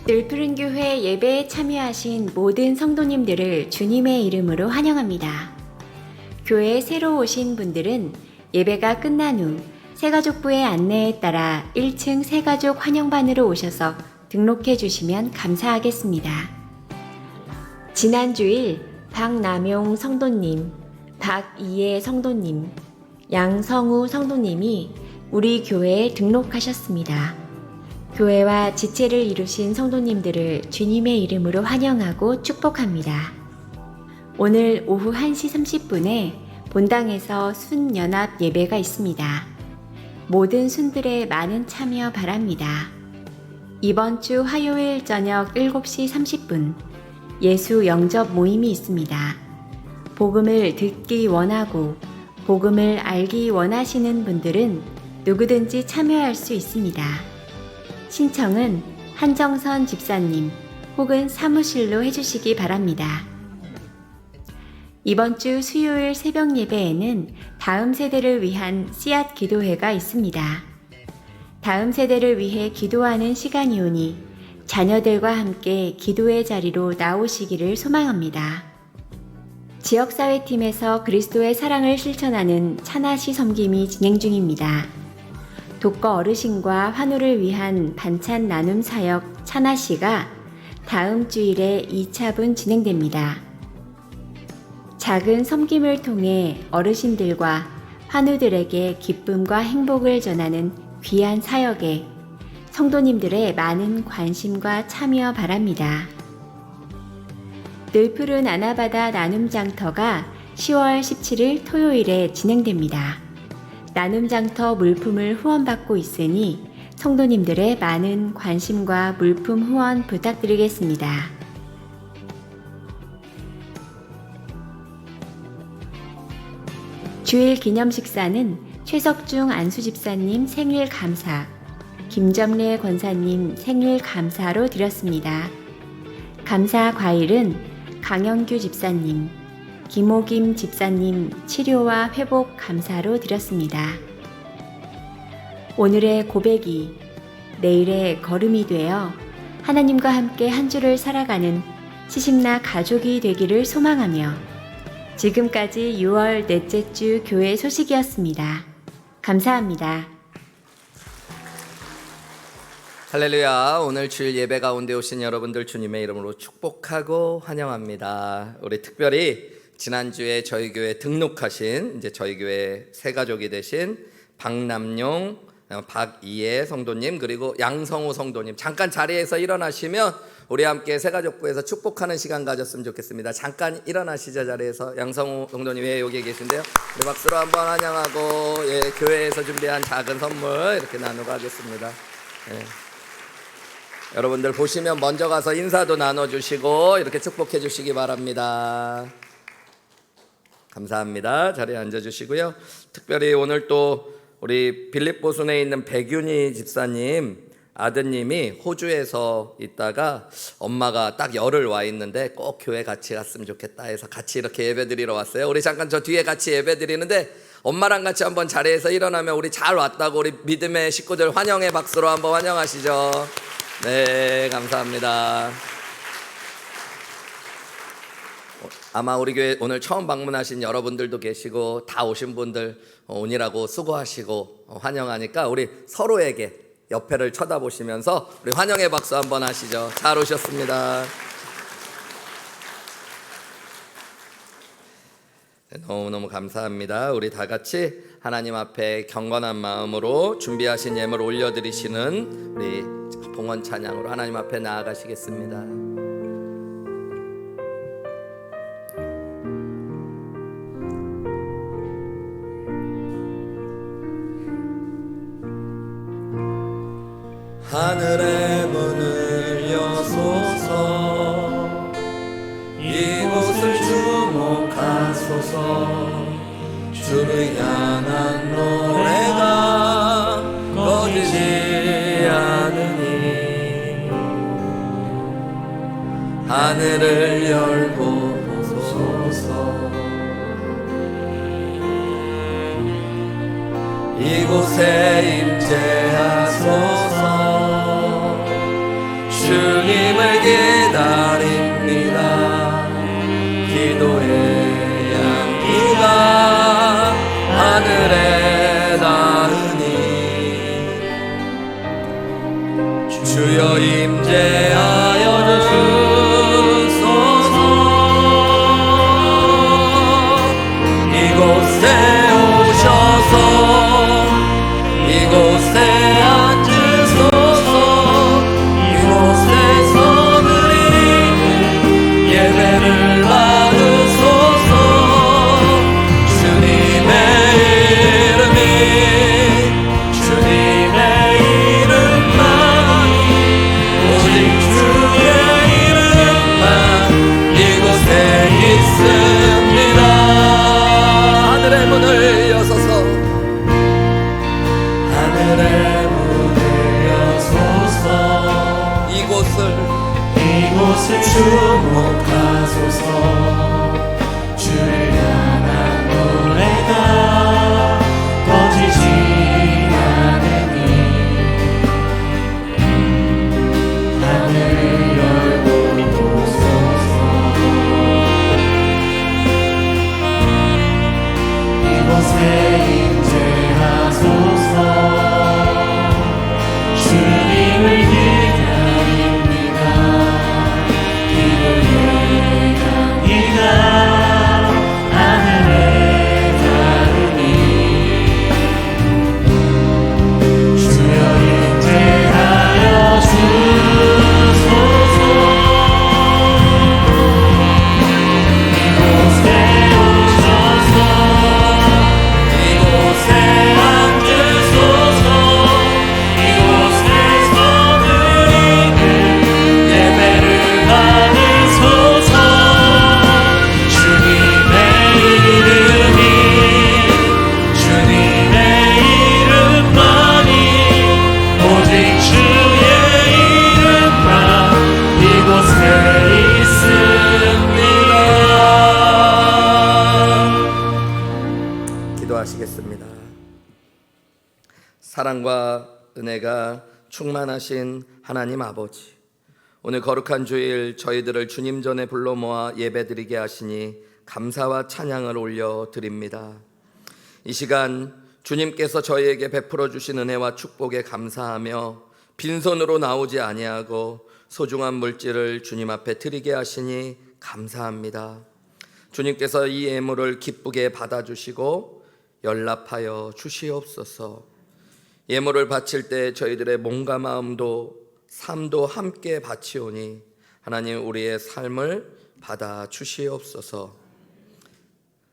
늘푸른 교회 예배에 참여하신 모든 성도님들을 주님의 이름으로 환영합니다. 교회에 새로 오신 분들은 예배가 끝난 후 새가족부의 안내에 따라 1층 새가족 환영반으로 오셔서 등록해 주시면 감사하겠습니다. 지난 주일 박남용 성도님, 박이혜 성도님, 양성우 성도님이 우리 교회에 등록하셨습니다. 교회와 지체를 이루신 성도님들을 주님의 이름으로 환영하고 축복합니다. 오늘 오후 1시 30분에 본당에서 순연합 예배가 있습니다. 모든 순들의 많은 참여 바랍니다. 이번 주 화요일 저녁 7시 30분 예수 영접 모임이 있습니다. 복음을 듣기 원하고 복음을 알기 원하시는 분들은 누구든지 참여할 수 있습니다. 신청은 한정선 집사님 혹은 사무실로 해주시기 바랍니다. 이번 주 수요일 새벽 예배에는 다음 세대를 위한 씨앗 기도회가 있습니다. 다음 세대를 위해 기도하는 시간이 오니 자녀들과 함께 기도의 자리로 나오시기를 소망합니다. 지역사회팀에서 그리스도의 사랑을 실천하는 차나시 섬김이 진행 중입니다. 독거 어르신과 환우를 위한 반찬 나눔 사역 차나시가 다음 주일에 2차분 진행됩니다. 작은 섬김을 통해 어르신들과 환우들에게 기쁨과 행복을 전하는 귀한 사역에 성도님들의 많은 관심과 참여 바랍니다. 늘푸른 아나바다 나눔장터가 10월 17일 토요일에 진행됩니다. 나눔장터 물품을 후원받고 있으니 성도님들의 많은 관심과 물품 후원 부탁드리겠습니다. 주일 기념 식사는 최석중 안수집사님 생일 감사, 김점래 권사님 생일 감사로 드렸습니다. 감사 과일은 강영규 집사님, 김호김 집사님 치료와 회복 감사로 드렸습니다. 오늘의 고백이 내일의 걸음이 되어 하나님과 함께 한 주를 살아가는 시심나 가족이 되기를 소망하며 지금까지 6월 넷째 주 교회 소식이었습니다. 감사합니다. 할렐루야. 오늘 주일 예배 가운데 오신 여러분들 주님의 이름으로 축복하고 환영합니다. 우리 특별히 지난주에 저희 교회 등록하신 이제 저희 교회 새가족이 되신 박남용, 박이혜 성도님 그리고 양성우 성도님 잠깐 자리에서 일어나시면 우리 함께 새가족부에서 축복하는 시간 가졌으면 좋겠습니다. 잠깐 일어나시죠. 자리에서. 양성우 성도님 왜 여기 계신데요? 우리 박수로 한번 환영하고 교회에서 준비한 작은 선물 이렇게 나누고 하겠습니다. 여러분들 보시면 먼저 가서 인사도 나눠주시고 이렇게 축복해 주시기 바랍니다. 감사합니다. 자리에 앉아주시고요. 특별히 오늘 또 우리 빌립보순에 있는 백윤희 집사님 아드님이 호주에서 있다가 엄마가 딱 열흘 와 있는데 꼭 교회 같이 갔으면 좋겠다 해서 같이 이렇게 예배 드리러 왔어요. 우리 잠깐 저 뒤에 같이 예배 드리는데 엄마랑 같이 한번 자리에서 일어나면 우리 잘 왔다고 우리 믿음의 식구들 환영의 박수로 한번 환영하시죠. 네, 감사합니다. 아마 우리 교회 오늘 처음 방문하신 여러분들도 계시고 다 오신 분들 오니라고 수고하시고 환영하니까 우리 서로에게 옆에를 쳐다보시면서 우리 환영의 박수 한번 하시죠. 잘 오셨습니다. 네, 너무너무 감사합니다. 우리 다 같이 하나님 앞에 경건한 마음으로 준비하신 예물 올려드리시는 우리 봉헌 찬양으로 하나님 앞에 나아가시겠습니다. 하늘의 문을 여소서 이곳을 주목하소서 주를 향한 노래가 꺼지지 않으니 하늘을 열고 보소서 이곳에 임재하소서 주님 주여 임재하여 주소서. 이곳에 오셔서 이곳에 앉으소서. 이곳에서 드리는 예배를 받으소서. 주님의 이름이 주님의 이름만이 오직 주의 이름만 이곳에 있습니다. 하늘의 문을 여서서 하늘의 문을 여소서. 이곳을 주목하소서. 주를 향한 노래가 꺼지지 않으니 하늘을 열고 보소서. 이곳에 임재하소서. 주님을 기다립니다. 기도에 갑니다. 하늘에 가르니 주여 임재하여 주소서. 이곳에 오셔서 이곳에 앉으소서. 이곳에서 드리는 예배를 받으소서. 주님의 이름이 주님의 이름만이 오직 주의 이름만 이곳에 있습니다. 기도하시겠습니다. 사랑과 은혜가 충만하신 하나님 아버지, 오늘 거룩한 주일 저희들을 주님 전에 불러 모아 예배드리게 하시니 감사와 찬양을 올려드립니다. 이 시간 주님께서 저희에게 베풀어 주신 은혜와 축복에 감사하며 빈손으로 나오지 아니하고 소중한 물질을 주님 앞에 드리게 하시니 감사합니다. 주님께서 이 예물을 기쁘게 받아주시고 연락하여 주시옵소서. 예물을 바칠 때 저희들의 몸과 마음도 삶도 함께 바치오니 하나님 우리의 삶을 받아주시옵소서.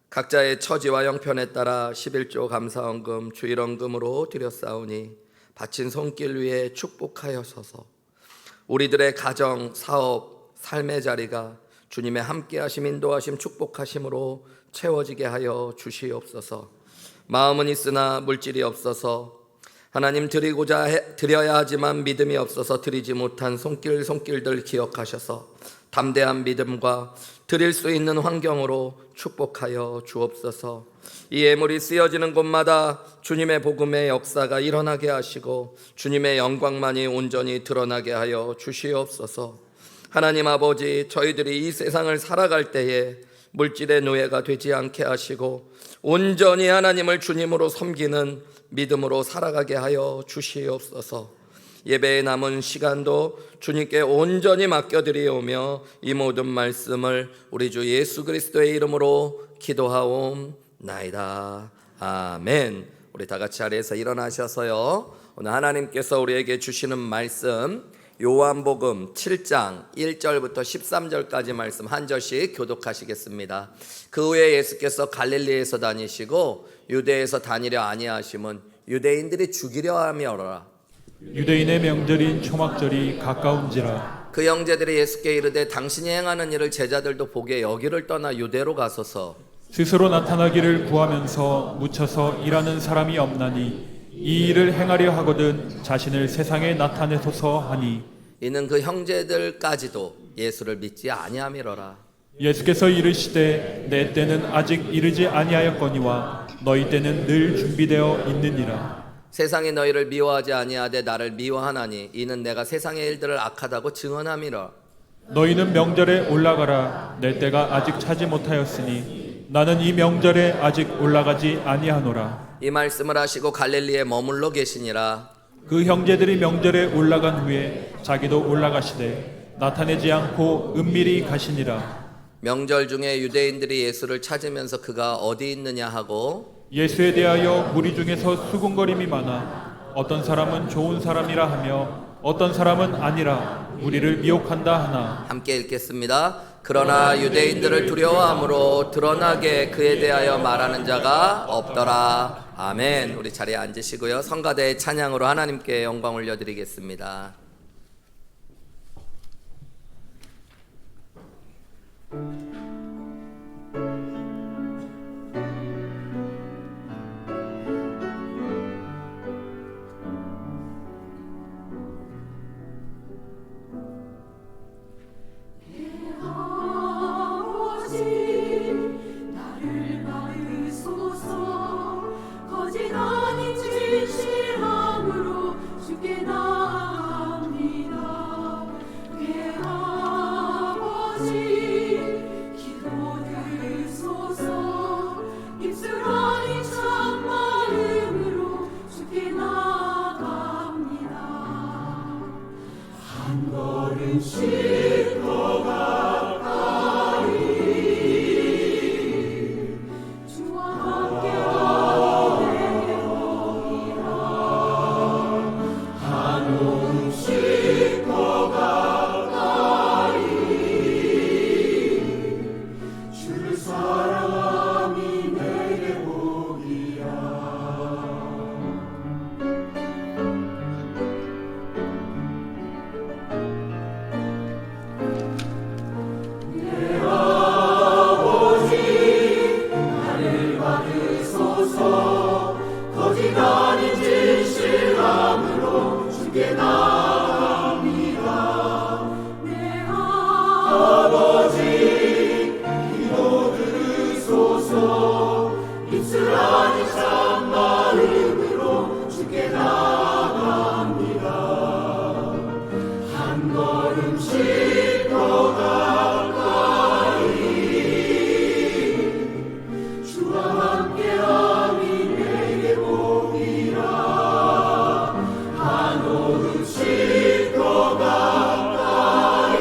각자의 처지와 형편에 따라 11조 감사헌금 주일헌금으로 드렸사오니 바친 손길 위에 축복하여서서 우리들의 가정, 사업, 삶의 자리가 주님의 함께하심, 인도하심, 축복하심으로 채워지게 하여 주시옵소서. 마음은 있으나 물질이 없어서 하나님 드려야 하지만 믿음이 없어서 드리지 못한 손길들 기억하셔서 담대한 믿음과 드릴 수 있는 환경으로 축복하여 주옵소서. 이 예물이 쓰여지는 곳마다 주님의 복음의 역사가 일어나게 하시고 주님의 영광만이 온전히 드러나게 하여 주시옵소서. 하나님 아버지, 저희들이 이 세상을 살아갈 때에 물질의 노예가 되지 않게 하시고 온전히 하나님을 주님으로 섬기는 믿음으로 살아가게 하여 주시옵소서. 예배의 남은 시간도 주님께 온전히 맡겨드리오며 이 모든 말씀을 우리 주 예수 그리스도의 이름으로 기도하옵나이다. 아멘. 우리 다 같이 자리에서 일어나셔서요, 오늘 하나님께서 우리에게 주시는 말씀 요한복음 7장 1절부터 13절까지 말씀 한 절씩 교독하시겠습니다. 그 후에 예수께서 갈릴리에서 다니시고 유대에서 다니려 아니하심은 유대인들이 죽이려 함이어라. 유대인의 명절인 초막절이 가까운지라. 그 형제들이 예수께 이르되 당신이 행하는 일을 제자들도 보게 여기를 떠나 유대로 가소서. 스스로 나타나기를 구하면서 묻혀서 일하는 사람이 없나니 이 일을 행하려 하거든 자신을 세상에 나타내소서 하니, 이는 그 형제들까지도 예수를 믿지 아니함이로라. 예수께서 이르시되 내 때는 아직 이르지 아니하였거니와 너희 때는 늘 준비되어 있느니라. 세상이 너희를 미워하지 아니하되 나를 미워하나니 이는 내가 세상의 일들을 악하다고 증언함이라. 너희는 명절에 올라가라. 내 때가 아직 차지 못하였으니 나는 이 명절에 아직 올라가지 아니하노라. 이 말씀을 하시고 갈릴리에 머물러 계시니라. 그 형제들이 명절에 올라간 후에 자기도 올라가시되 나타내지 않고 은밀히 가시니라. 명절 중에 유대인들이 예수를 찾으면서 그가 어디 있느냐 하고 예수에 대하여 무리 중에서 수군거림이 많아 어떤 사람은 좋은 사람이라 하며 어떤 사람은 아니라 무리를 미혹한다 하나. 함께 읽겠습니다. 그러나 유대인들을 두려워함으로 드러나게 그에 대하여 말하는 자가 없더라. 아멘. 우리 자리에 앉으시고요. 성가대의 찬양으로 하나님께 영광 올려드리겠습니다. 나를 받으소서. 거짓 아닌 진실함으로 주께 나아갑니다. 내 아버지 기도 들으소서. 입술 아닌 참마음으로 주께 나아갑니다. 한 걸음씩 더 가까이 주와 함께하고 내게 오리라. 한 걸음씩 더 가까이 주를 사랑함이 내게 오리라. 거짓 아닌 진실함으로 주께 나아갑니다. 내 아버지 기도 들으소서. 입술 아닌 참마음으로 주께 나아갑니다. 한 걸음씩 더 가까이 주와 함께함이 내게 오리라. 한 걸음씩 더 가까이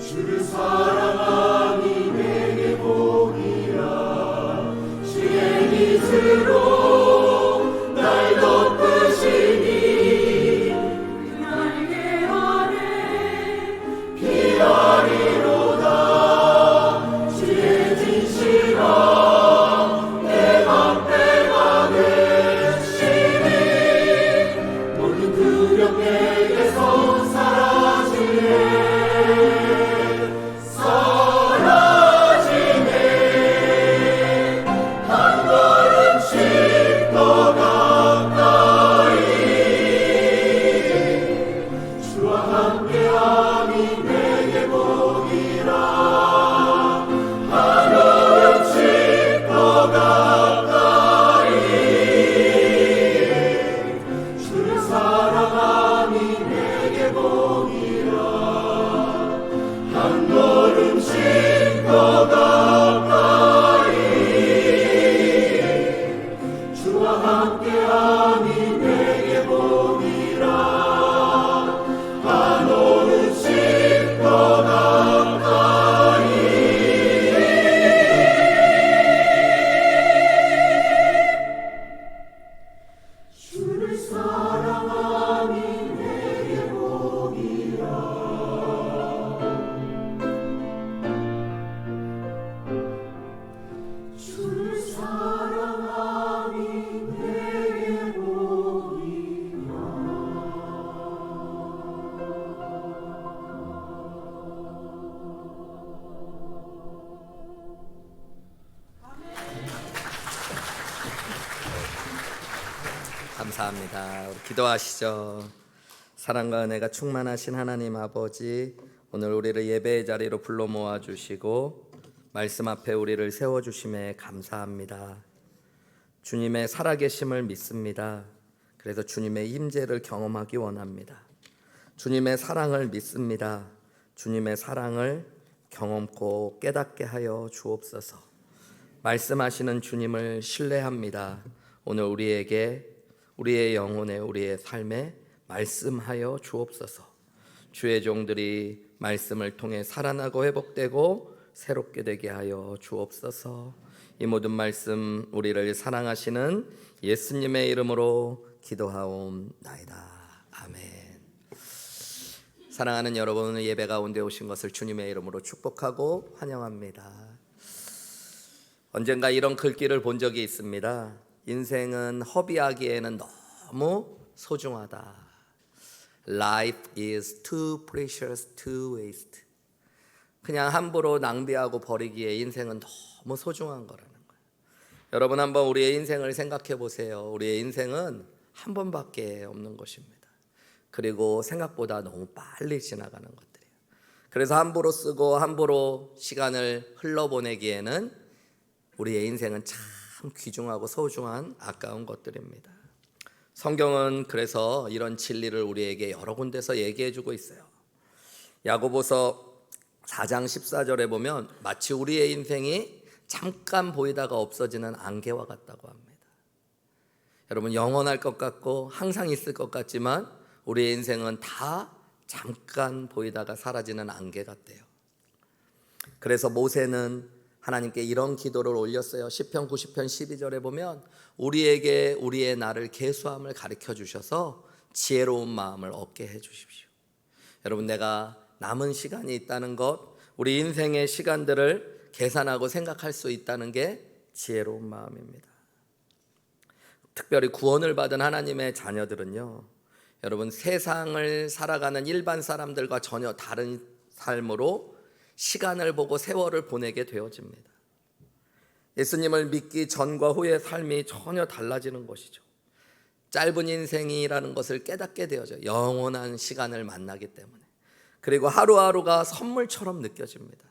주를 사랑함이 내게 오리라. 주의 빛으로 날 덮으시니 그 날개 아래 피하리로다. 주의 진실함 내 맘에 많으시니 모든 두려움 내게서 사라지네. 한 걸음씩 더 가까이 주와 함께함이 내게 보이라. 한 걸음씩 더 가까이 주를 사랑함이 내게 보이라. 한 걸음씩 더 가까이 주와 함께함이 내게 보이라. 한 걸음씩 더 가까이 주를 사랑함이 내게 보이라. 주를 사랑함이 내게 보이라. 감사합니다. 우리 기도하시죠. 사랑과 은혜가 충만하신 하나님 아버지, 오늘 우리를 예배의 자리로 불러 모아 주시고 말씀 앞에 우리를 세워 주심에 감사합니다. 주님의 살아계심을 믿습니다. 그래서 주님의 임재를 경험하기 원합니다. 주님의 사랑을 믿습니다. 주님의 사랑을 경험코 깨닫게 하여 주옵소서. 말씀하시는 주님을 신뢰합니다. 오늘 우리에게 우리의 영혼에 우리의 삶에 말씀하여 주옵소서. 주의 종들이 말씀을 통해 살아나고 회복되고 새롭게 되게 하여 주옵소서. 이 모든 말씀 우리를 사랑하시는 예수님의 이름으로 기도하옵나이다. 아멘. 사랑하는 여러분, 예배 가운데 오신 것을 주님의 이름으로 축복하고 환영합니다. 언젠가 이런 글귀를 본 적이 있습니다. 인생은 허비하기에는 너무 소중하다. Life is too precious to waste. 그냥 함부로 낭비하고 버리기에 인생은 너무 소중한 거라는 거예요. 여러분, 한번 우리의 인생을 생각해 보세요. 우리의 인생은 한 번밖에 없는 것입니다. 그리고 생각보다 너무 빨리 지나가는 것들이에요. 그래서 함부로 쓰고 함부로 시간을 흘러보내기에는 우리의 인생은 참 귀중하고 소중한 아까운 것들입니다. 성경은 그래서 이런 진리를 우리에게 여러 군데서 얘기해 주고 있어요. 야고보서 4장 14절에 보면 마치 우리의 인생이 잠깐 보이다가 없어지는 안개와 같다고 합니다. 여러분, 영원할 것 같고 항상 있을 것 같지만 우리의 인생은 다 잠깐 보이다가 사라지는 안개 같대요. 그래서 모세는 하나님께 이런 기도를 올렸어요. 시편 90편 12절에 보면 우리에게 우리의 날을 계수함을 가르쳐 주셔서 지혜로운 마음을 얻게 해 주십시오. 여러분, 내가 남은 시간이 있다는 것, 우리 인생의 시간들을 계산하고 생각할 수 있다는 게 지혜로운 마음입니다. 특별히 구원을 받은 하나님의 자녀들은요, 여러분, 세상을 살아가는 일반 사람들과 전혀 다른 삶으로 시간을 보고 세월을 보내게 되어집니다. 예수님을 믿기 전과 후의 삶이 전혀 달라지는 것이죠. 짧은 인생이라는 것을 깨닫게 되어져요. 영원한 시간을 만나기 때문에. 그리고 하루하루가 선물처럼 느껴집니다.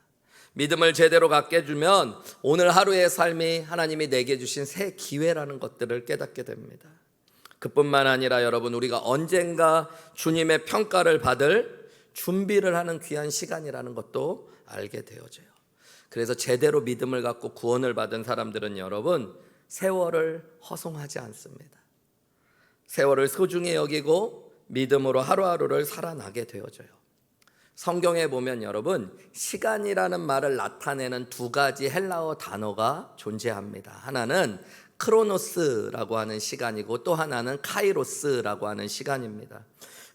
믿음을 제대로 갖게 해주면 오늘 하루의 삶이 하나님이 내게 주신 새 기회라는 것들을 깨닫게 됩니다. 그뿐만 아니라 여러분, 우리가 언젠가 주님의 평가를 받을 준비를 하는 귀한 시간이라는 것도 알게 되어져요. 그래서 제대로 믿음을 갖고 구원을 받은 사람들은 여러분, 세월을 허송하지 않습니다. 세월을 소중히 여기고 믿음으로 하루하루를 살아나게 되어져요. 성경에 보면 여러분, 시간이라는 말을 나타내는 두 가지 헬라어 단어가 존재합니다. 하나는 크로노스라고 하는 시간이고 또 하나는 카이로스라고 하는 시간입니다.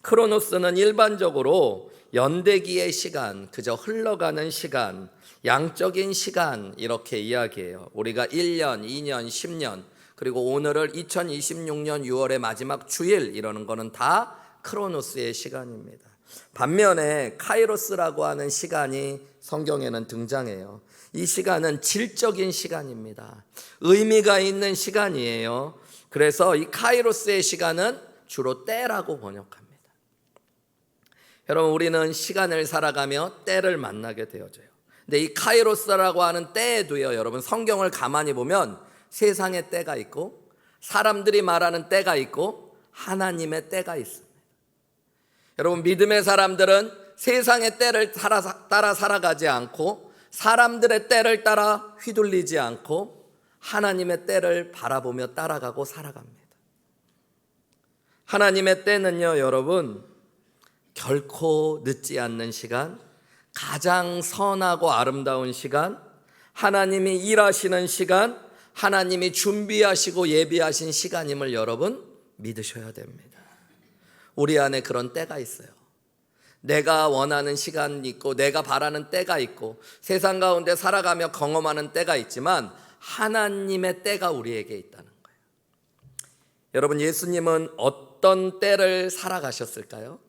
크로노스는 일반적으로 연대기의 시간, 그저 흘러가는 시간, 양적인 시간 이렇게 이야기해요. 우리가 1년, 2년, 10년, 그리고 오늘을 2026년 6월의 마지막 주일 이러는 거는 다 크로노스의 시간입니다. 반면에 카이로스라고 하는 시간이 성경에는 등장해요. 이 시간은 질적인 시간입니다. 의미가 있는 시간이에요. 그래서 이 카이로스의 시간은 주로 때라고 번역합니다. 여러분, 우리는 시간을 살아가며 때를 만나게 되어져요. 근데 이 카이로스라고 하는 때에도요, 여러분, 성경을 가만히 보면 세상의 때가 있고 사람들이 말하는 때가 있고 하나님의 때가 있습니다. 여러분, 믿음의 사람들은 세상의 때를 따라 살아가지 않고 사람들의 때를 따라 휘둘리지 않고 하나님의 때를 바라보며 따라가고 살아갑니다. 하나님의 때는요, 여러분, 결코 늦지 않는 시간, 가장 선하고 아름다운 시간, 하나님이 일하시는 시간, 하나님이 준비하시고 예비하신 시간임을 여러분 믿으셔야 됩니다. 우리 안에 그런 때가 있어요. 내가 원하는 시간이 있고 내가 바라는 때가 있고 세상 가운데 살아가며 경험하는 때가 있지만 하나님의 때가 우리에게 있다는 거예요. 여러분, 예수님은 어떤 때를 살아가셨을까요?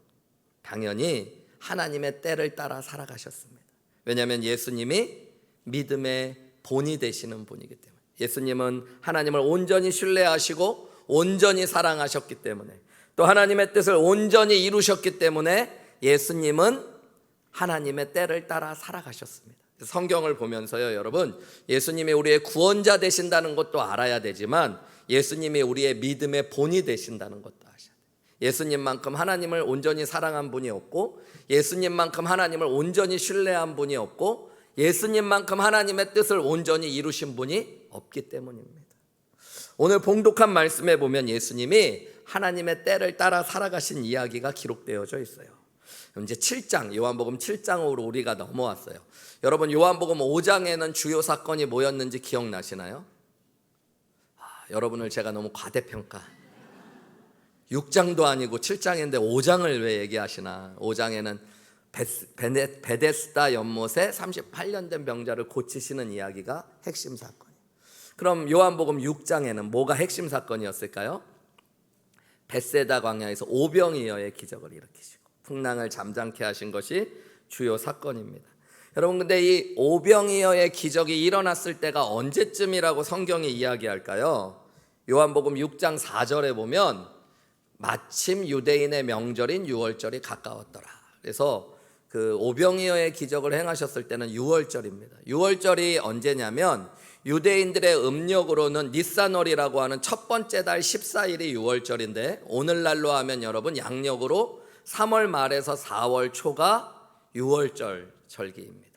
당연히 하나님의 때를 따라 살아가셨습니다. 왜냐하면 예수님이 믿음의 본이 되시는 분이기 때문에. 예수님은 하나님을 온전히 신뢰하시고 온전히 사랑하셨기 때문에, 또 하나님의 뜻을 온전히 이루셨기 때문에 예수님은 하나님의 때를 따라 살아가셨습니다. 성경을 보면서요, 여러분, 예수님이 우리의 구원자 되신다는 것도 알아야 되지만 예수님이 우리의 믿음의 본이 되신다는 것도 아셔야 돼요. 예수님만큼 하나님을 온전히 사랑한 분이 없고 예수님만큼 하나님을 온전히 신뢰한 분이 없고 예수님만큼 하나님의 뜻을 온전히 이루신 분이 없기 때문입니다. 오늘 봉독한 말씀에 보면 예수님이 하나님의 때를 따라 살아가신 이야기가 기록되어져 있어요. 이제 7장, 요한복음 7장으로 우리가 넘어왔어요. 여러분, 요한복음 5장에는 주요 사건이 뭐였는지 기억나시나요? 여러분을 제가 너무 과대평가. 6장도 아니고 7장인데 5장을 왜 얘기하시나. 5장에는 베데스다 연못에 38년 된 병자를 고치시는 이야기가 핵심 사건이에요. 그럼 요한복음 6장에는 뭐가 핵심 사건이었을까요? 벳세다 광야에서 오병이어의 기적을 일으키시고 풍랑을 잠잠케 하신 것이 주요 사건입니다. 여러분, 근데 이 오병이어의 기적이 일어났을 때가 언제쯤이라고 성경이 이야기할까요? 요한복음 6장 4절에 보면 마침 유대인의 명절인 유월절이 가까웠더라. 그래서 그 오병이어의 기적을 행하셨을 때는 유월절입니다. 유월절이 언제냐면 유대인들의 음력으로는 니산월이라고 하는 첫 번째 달 14일이 유월절인데, 오늘날로 하면 여러분 양력으로 3월 말에서 4월 초가 유월절 절기입니다.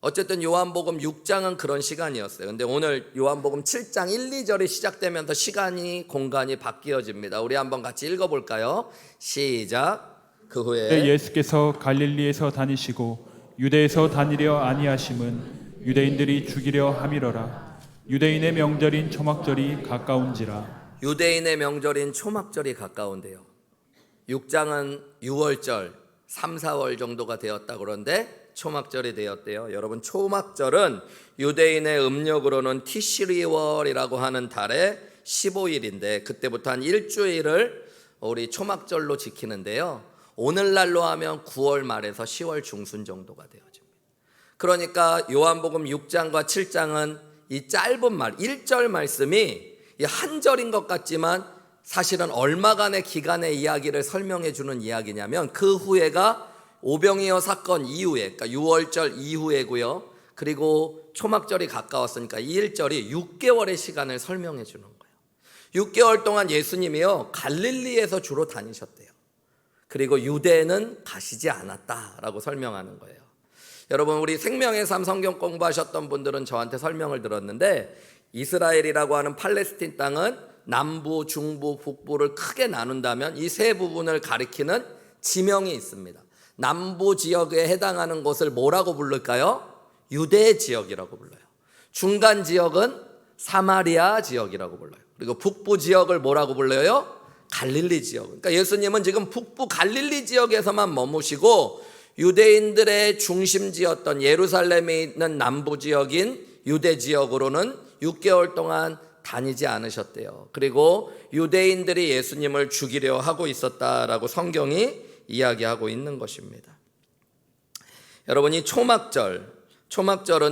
어쨌든 요한복음 6장은 그런 시간이었어요. 근데 오늘 요한복음 7장 1, 2절이 시작되면서 시간이 공간이 바뀌어집니다. 우리 한번 같이 읽어볼까요? 시작. 그 후에 예수께서 갈릴리에서 다니시고 유대에서 다니려 아니하심은 유대인들이 죽이려 함이러라. 유대인의 명절인 초막절이 가까운지라. 유대인의 명절인 초막절이 가까운데요. 6장은 6월절 3, 4월 정도가 되었다 그런데 초막절이 되었대요. 여러분, 초막절은 유대인의 음력으로는 티시리월이라고 하는 달의 15일인데 그때부터 한 일주일을 우리 초막절로 지키는데요. 오늘날로 하면 9월 말에서 10월 중순 정도가 되어집니다. 그러니까 요한복음 6장과 7장은 이 짧은 말 1절 말씀이 한 절인 것 같지만 사실은 얼마간의 기간의 이야기를 설명해 주는 이야기냐면 그 후에가 오병이어 사건 이후에, 그러니까 6월절 이후에고요. 그리고 초막절이 가까웠으니까 이 1절이 6개월의 시간을 설명해 주는 거예요. 6개월 동안 예수님이요 갈릴리에서 주로 다니셨대요. 그리고 유대는 가시지 않았다라고 설명하는 거예요. 여러분, 우리 생명의 삶 성경 공부하셨던 분들은 저한테 설명을 들었는데 이스라엘이라고 하는 팔레스틴 땅은 남부, 중부, 북부를 크게 나눈다면 이 세 부분을 가리키는 지명이 있습니다. 남부 지역에 해당하는 곳을 뭐라고 부를까요? 유대 지역이라고 불러요. 중간 지역은 사마리아 지역이라고 불러요. 그리고 북부 지역을 뭐라고 불러요? 갈릴리 지역. 그러니까 예수님은 지금 북부 갈릴리 지역에서만 머무시고 유대인들의 중심지였던 예루살렘에 있는 남부 지역인 유대 지역으로는 6개월 동안 다니지 않으셨대요. 그리고 유대인들이 예수님을 죽이려 하고 있었다라고 성경이 이야기하고 있는 것입니다. 여러분이 초막절은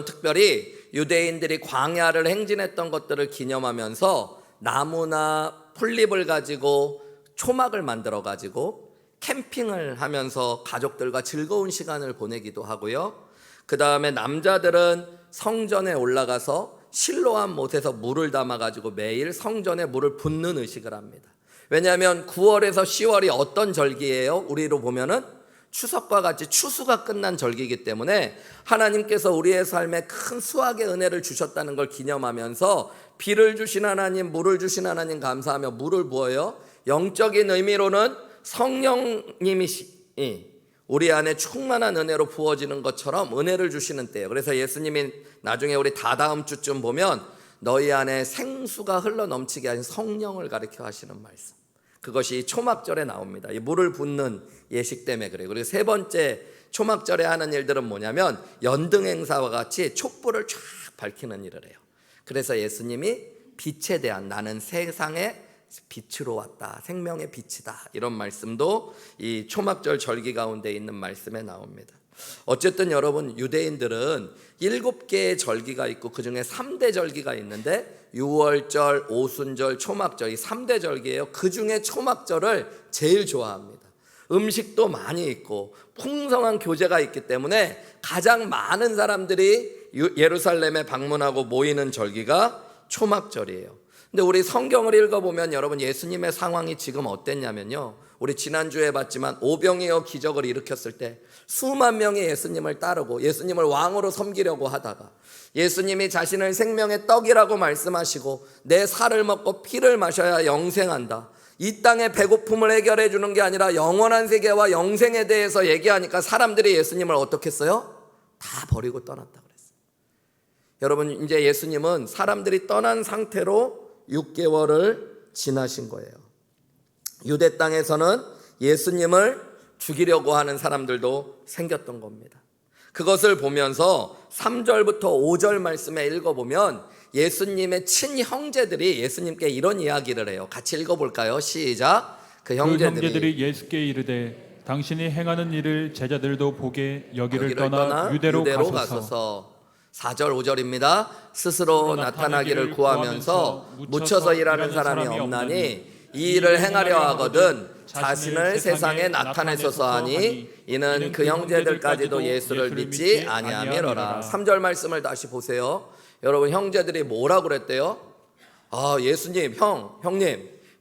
특별히 유대인들이 광야를 행진했던 것들을 기념하면서 나무나 풀잎을 가지고 초막을 만들어 가지고 캠핑을 하면서 가족들과 즐거운 시간을 보내기도 하고요. 그 다음에 남자들은 성전에 올라가서 실로암 못에서 물을 담아 가지고 매일 성전에 물을 붓는 의식을 합니다. 왜냐하면 9월에서 10월이 어떤 절기예요? 우리로 보면은 추석과 같이 추수가 끝난 절기이기 때문에 하나님께서 우리의 삶에 큰 수확의 은혜를 주셨다는 걸 기념하면서 비를 주신 하나님, 물을 주신 하나님 감사하며 물을 부어요. 영적인 의미로는 성령님이 우리 안에 충만한 은혜로 부어지는 것처럼 은혜를 주시는 때예요. 그래서 예수님이 나중에 우리 다다음 주쯤 보면 너희 안에 생수가 흘러 넘치게 하신 성령을 가리켜 하시는 말씀. 그것이 초막절에 나옵니다. 이 물을 붓는 예식 때문에 그래요. 그리고 세 번째 초막절에 하는 일들은 뭐냐면 연등 행사와 같이 촛불을 쫙 밝히는 일을 해요. 그래서 예수님이 빛에 대한 나는 세상의 빛으로 왔다. 생명의 빛이다. 이런 말씀도 이 초막절 절기 가운데 있는 말씀에 나옵니다. 어쨌든 여러분, 유대인들은 7개의 절기가 있고 그 중에 3대 절기가 있는데 유월절, 오순절, 초막절 이 3대 절기예요. 그 중에 초막절을 제일 좋아합니다. 음식도 많이 있고 풍성한 교제가 있기 때문에 가장 많은 사람들이 예루살렘에 방문하고 모이는 절기가 초막절이에요. 근데 우리 성경을 읽어보면 여러분 예수님의 상황이 지금 어땠냐면요, 우리 지난주에 봤지만 오병이어 기적을 일으켰을 때 수만 명이 예수님을 따르고 예수님을 왕으로 섬기려고 하다가 예수님이 자신을 생명의 떡이라고 말씀하시고 내 살을 먹고 피를 마셔야 영생한다, 이 땅의 배고픔을 해결해 주는 게 아니라 영원한 세계와 영생에 대해서 얘기하니까 사람들이 예수님을 어떻게 했어요? 다 버리고 떠났다 그랬어요. 여러분, 이제 예수님은 사람들이 떠난 상태로 6개월을 지나신 거예요. 유대 땅에서는 예수님을 죽이려고 하는 사람들도 생겼던 겁니다. 그것을 보면서 3절부터 5절 말씀에 읽어보면 예수님의 친형제들이 예수님께 이런 이야기를 해요. 같이 읽어볼까요? 시작. 그 그 형제들이 예수께 이르되 당신이 행하는 일을 제자들도 보게 여기를 떠나 유대로 가소서. 4절 5절입니다. 스스로 나타나기를 구하면서 묻혀서 일하는 사람이 없나니 이 일을 행하려 하거든 자신을 세상에 나타내소서 하니 이는 그 형제들까지도 예수를 믿지 아니하미로라. 3절 말씀을 다시 보세요. 여러분, 형제들이 뭐라고 그랬대요? 예수님,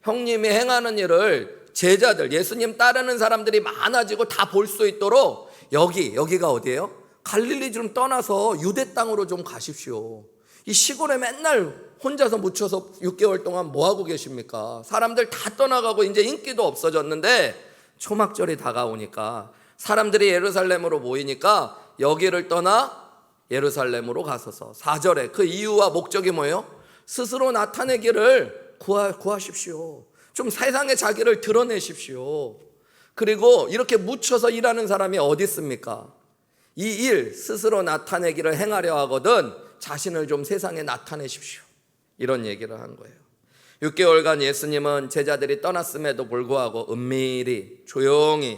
형님이 행하는 일을 제자들, 예수님 따르는 사람들이 많아지고 다 볼 수 있도록 여기가 어디예요? 갈릴리 좀 떠나서 유대 땅으로 좀 가십시오. 이 시골에 맨날 혼자서 묻혀서 6개월 동안 뭐 하고 계십니까? 사람들 다 떠나가고 이제 인기도 없어졌는데 초막절이 다가오니까 사람들이 예루살렘으로 모이니까 여기를 떠나 예루살렘으로 가소서. 4절에 그 이유와 목적이 뭐예요? 스스로 나타내기를 구하십시오. 좀 세상에 자기를 드러내십시오. 그리고 이렇게 묻혀서 일하는 사람이 어디 있습니까? 이 일 스스로 나타내기를 행하려 하거든 자신을 좀 세상에 나타내십시오. 이런 얘기를 한 거예요. 6개월간 예수님은 제자들이 떠났음에도 불구하고 은밀히 조용히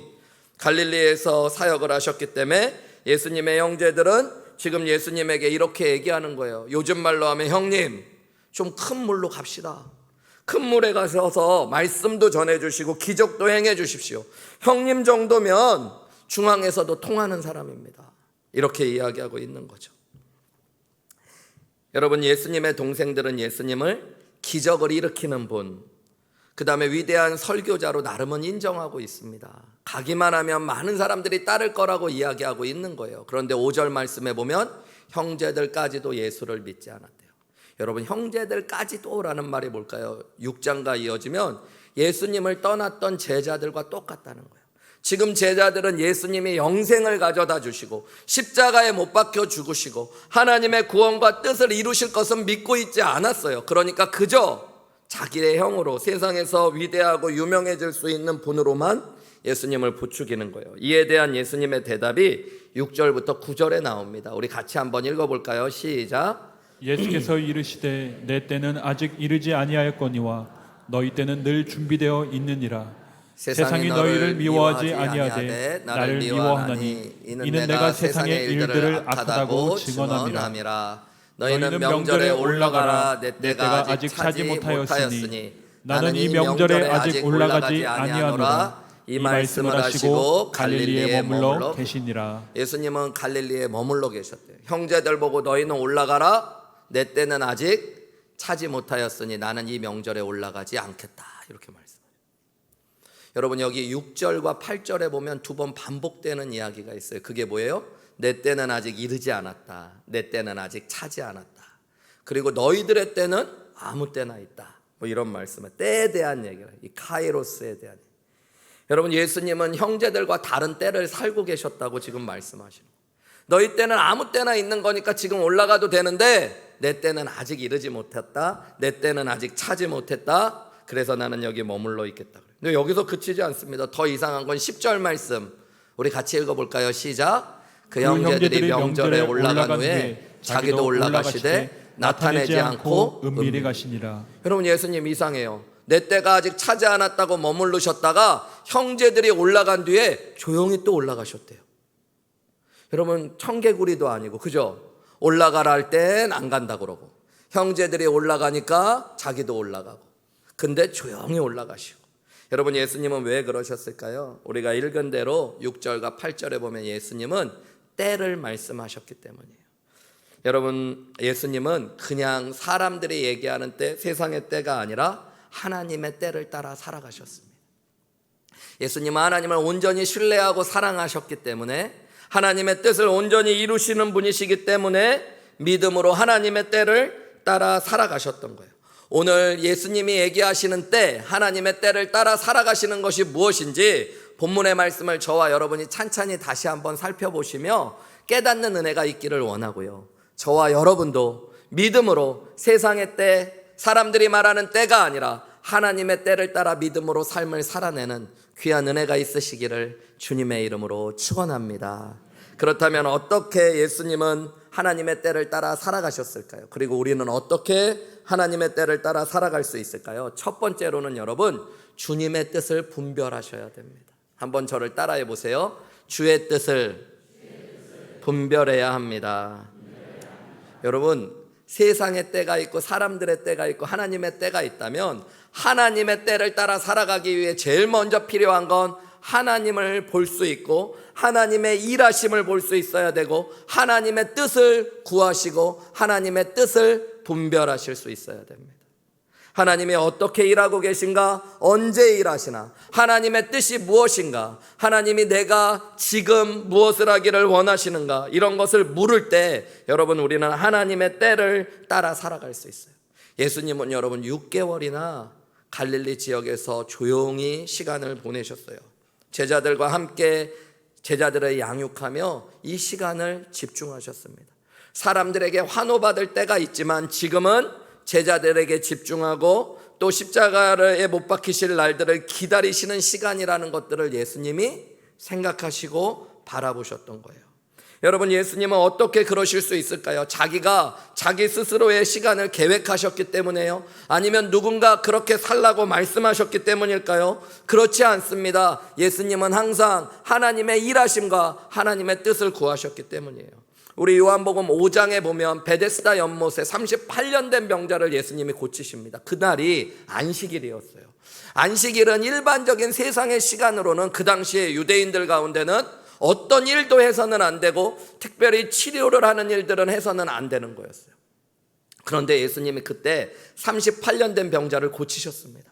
갈릴리에서 사역을 하셨기 때문에 예수님의 형제들은 지금 예수님에게 이렇게 얘기하는 거예요. 요즘 말로 하면 형님, 좀 큰 물로 갑시다. 큰 물에 가셔서 말씀도 전해주시고 기적도 행해 주십시오. 형님 정도면 중앙에서도 통하는 사람입니다. 이렇게 이야기하고 있는 거죠. 여러분, 예수님의 동생들은 예수님을 기적을 일으키는 분, 그 다음에 위대한 설교자로 나름은 인정하고 있습니다. 가기만 하면 많은 사람들이 따를 거라고 이야기하고 있는 거예요. 그런데 5절 말씀에 보면 형제들까지도 예수를 믿지 않았대요. 여러분, 형제들까지도라는 말이 뭘까요? 6장과 이어지면 예수님을 떠났던 제자들과 똑같다는 거예요. 지금 제자들은 예수님이 영생을 가져다 주시고 십자가에 못 박혀 죽으시고 하나님의 구원과 뜻을 이루실 것은 믿고 있지 않았어요. 그러니까 그저 자기의 형으로 세상에서 위대하고 유명해질 수 있는 분으로만 예수님을 부추기는 거예요. 이에 대한 예수님의 대답이 6절부터 9절에 나옵니다. 우리 같이 한번 읽어볼까요? 시작. 예수께서 이르시되 내 때는 아직 이르지 아니하였거니와 너희 때는 늘 준비되어 있느니라. 세상이 너희를 미워하지 아니하되 나를 미워하나니 이는 내가 세상의 일들을 악하다고 증언함이라. 너희는 명절에 올라가라. 내 때가 아직 차지 못하였으니 나는 이 명절에 아직 올라가지 아니하노라. 이 말씀을 하시고 갈릴리에 머물러 계시니라. 예수님은 갈릴리에 머물러 계셨대요. 형제들 보고 너희는 올라가라. 내 때는 아직 차지 못하였으니 나는 이 명절에 올라가지 않겠다. 이렇게 말씀해요. 여러분, 여기 6절과 8절에 보면 두 번 반복되는 이야기가 있어요. 그게 뭐예요? 내 때는 아직 이르지 않았다. 내 때는 아직 차지 않았다. 그리고 너희들의 때는 아무 때나 있다. 뭐 이런 말씀을, 때에 대한 얘기를, 이 카이로스에 대한 얘기. 여러분, 예수님은 형제들과 다른 때를 살고 계셨다고 지금 말씀하시는 거예요. 너희 때는 아무 때나 있는 거니까 지금 올라가도 되는데 내 때는 아직 이르지 못했다. 내 때는 아직 차지 못했다. 그래서 나는 여기 머물러 있겠다. 근데 여기서 그치지 않습니다. 더 이상한 건 10절 말씀, 우리 같이 읽어볼까요? 시작. 그 형제들이 명절에 올라간 후에 자기도 올라가시되 나타내지 않고 은밀히 가시니라. 여러분, 예수님 이상해요. 내 때가 아직 차지 않았다고 머무르셨다가 형제들이 올라간 뒤에 조용히 또 올라가셨대요. 여러분, 청개구리도 아니고, 그죠? 올라가라 할 땐 안 간다 그러고, 형제들이 올라가니까 자기도 올라가고, 근데 조용히 올라가시고. 여러분, 예수님은 왜 그러셨을까요? 우리가 읽은 대로 6절과 8절에 보면 예수님은 때를 말씀하셨기 때문이에요. 여러분, 예수님은 그냥 사람들이 얘기하는 때, 세상의 때가 아니라 하나님의 때를 따라 살아가셨습니다. 예수님은 하나님을 온전히 신뢰하고 사랑하셨기 때문에, 하나님의 뜻을 온전히 이루시는 분이시기 때문에 믿음으로 하나님의 때를 따라 살아가셨던 거예요. 오늘 예수님이 얘기하시는 때, 하나님의 때를 따라 살아가시는 것이 무엇인지 본문의 말씀을 저와 여러분이 찬찬히 다시 한번 살펴보시며 깨닫는 은혜가 있기를 원하고요. 저와 여러분도 믿음으로 세상의 때, 사람들이 말하는 때가 아니라 하나님의 때를 따라 믿음으로 삶을 살아내는 귀한 은혜가 있으시기를 주님의 이름으로 축원합니다. 그렇다면 어떻게 예수님은 하나님의 때를 따라 살아가셨을까요? 그리고 우리는 어떻게 하나님의 때를 따라 살아갈 수 있을까요? 첫 번째로는 여러분, 주님의 뜻을 분별하셔야 됩니다. 한번 저를 따라해 보세요. 주의 뜻을 분별해야 합니다. 여러분, 세상의 때가 있고 사람들의 때가 있고 하나님의 때가 있다면 하나님의 때를 따라 살아가기 위해 제일 먼저 필요한 건 하나님을 볼 수 있고 하나님의 일하심을 볼 수 있어야 되고 하나님의 뜻을 구하시고 하나님의 뜻을 분별하실 수 있어야 됩니다. 하나님이 어떻게 일하고 계신가? 언제 일하시나? 하나님의 뜻이 무엇인가? 하나님이 내가 지금 무엇을 하기를 원하시는가? 이런 것을 물을 때 여러분, 우리는 하나님의 때를 따라 살아갈 수 있어요. 예수님은 여러분 6개월이나 갈릴리 지역에서 조용히 시간을 보내셨어요. 제자들과 함께 제자들을 양육하며 이 시간을 집중하셨습니다. 사람들에게 환호받을 때가 있지만 지금은 제자들에게 집중하고 또 십자가에 못 박히실 날들을 기다리시는 시간이라는 것들을 예수님이 생각하시고 바라보셨던 거예요. 여러분, 예수님은 어떻게 그러실 수 있을까요? 자기가 자기 스스로의 시간을 계획하셨기 때문에요? 아니면 누군가 그렇게 살라고 말씀하셨기 때문일까요? 그렇지 않습니다. 예수님은 항상 하나님의 일하심과 하나님의 뜻을 구하셨기 때문이에요. 우리 요한복음 5장에 보면 베데스다 연못에 38년 된 병자를 예수님이 고치십니다. 그날이 안식일이었어요. 안식일은 일반적인 세상의 시간으로는 그 당시에 유대인들 가운데는 어떤 일도 해서는 안 되고 특별히 치료를 하는 일들은 해서는 안 되는 거였어요. 그런데 예수님이 그때 38년 된 병자를 고치셨습니다.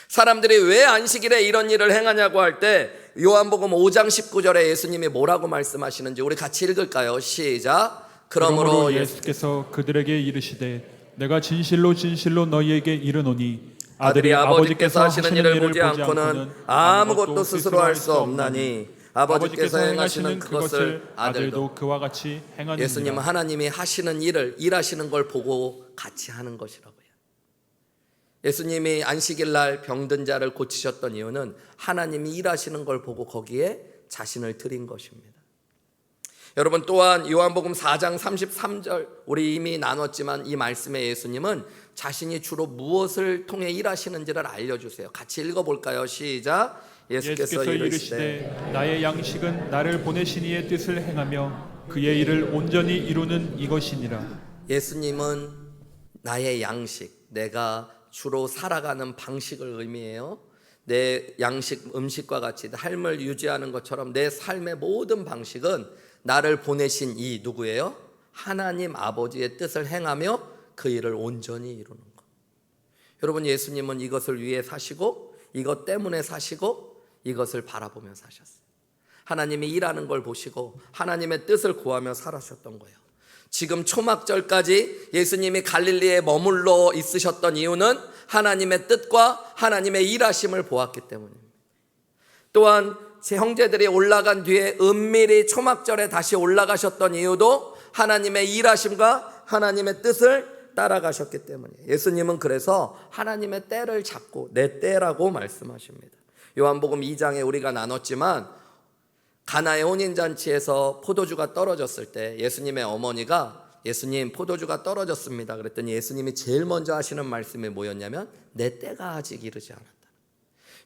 사람들이 왜 안식일에 이런 일을 행하냐고 할 때 요한복음 5장 19절에 예수님이 뭐라고 말씀하시는지 우리 같이 읽을까요? 시작. 그러므로 예수께서 그들에게 이르시되 내가 진실로 진실로 너희에게 이르노니 아들이 아버지께서 하시는 일을 보지 않고는 아무것도 스스로 할 수 없나니 아버지께서 행하시는 그것을 아들도 그와 같이 행하느니라. 예수님은 하나님이 하시는 일을, 일하시는 걸 보고 같이 하는 것이라고요. 예수님이 안식일 날 병든 자를 고치셨던 이유는 하나님이 일하시는 걸 보고 거기에 자신을 드린 것입니다. 여러분, 또한 요한복음 4장 33절 우리 이미 나눴지만 이 말씀에 예수님은 자신이 주로 무엇을 통해 일하시는지를 알려주세요. 같이 읽어볼까요? 시작. 예수께서 이르시되 나의 양식은 나를 보내신 이의 뜻을 행하며 그의 일을 온전히 이루는 이것이니라. 예수님은 나의 양식, 내가 주로 살아가는 방식을 의미해요. 내 양식, 음식과 같이 삶을 유지하는 것처럼 내 삶의 모든 방식은 나를 보내신 이 누구예요? 하나님 아버지의 뜻을 행하며 그 일을 온전히 이루는 것. 여러분, 예수님은 이것을 위해 사시고 이것 때문에 사시고 이것을 바라보며 사셨어요. 하나님이 일하는 걸 보시고 하나님의 뜻을 구하며 살아셨던 거예요. 지금 초막절까지 예수님이 갈릴리에 머물러 있으셨던 이유는 하나님의 뜻과 하나님의 일하심을 보았기 때문입니다. 또한 제 형제들이 올라간 뒤에 은밀히 초막절에 다시 올라가셨던 이유도 하나님의 일하심과 하나님의 뜻을 따라가셨기 때문이에요. 예수님은 그래서 하나님의 때를 잡고 내 때라고 말씀하십니다. 요한복음 2장에 우리가 나눴지만 가나의 혼인잔치에서 포도주가 떨어졌을 때 예수님의 어머니가 예수님, 포도주가 떨어졌습니다. 그랬더니 예수님이 제일 먼저 하시는 말씀이 뭐였냐면 내 때가 아직 이르지 않았다.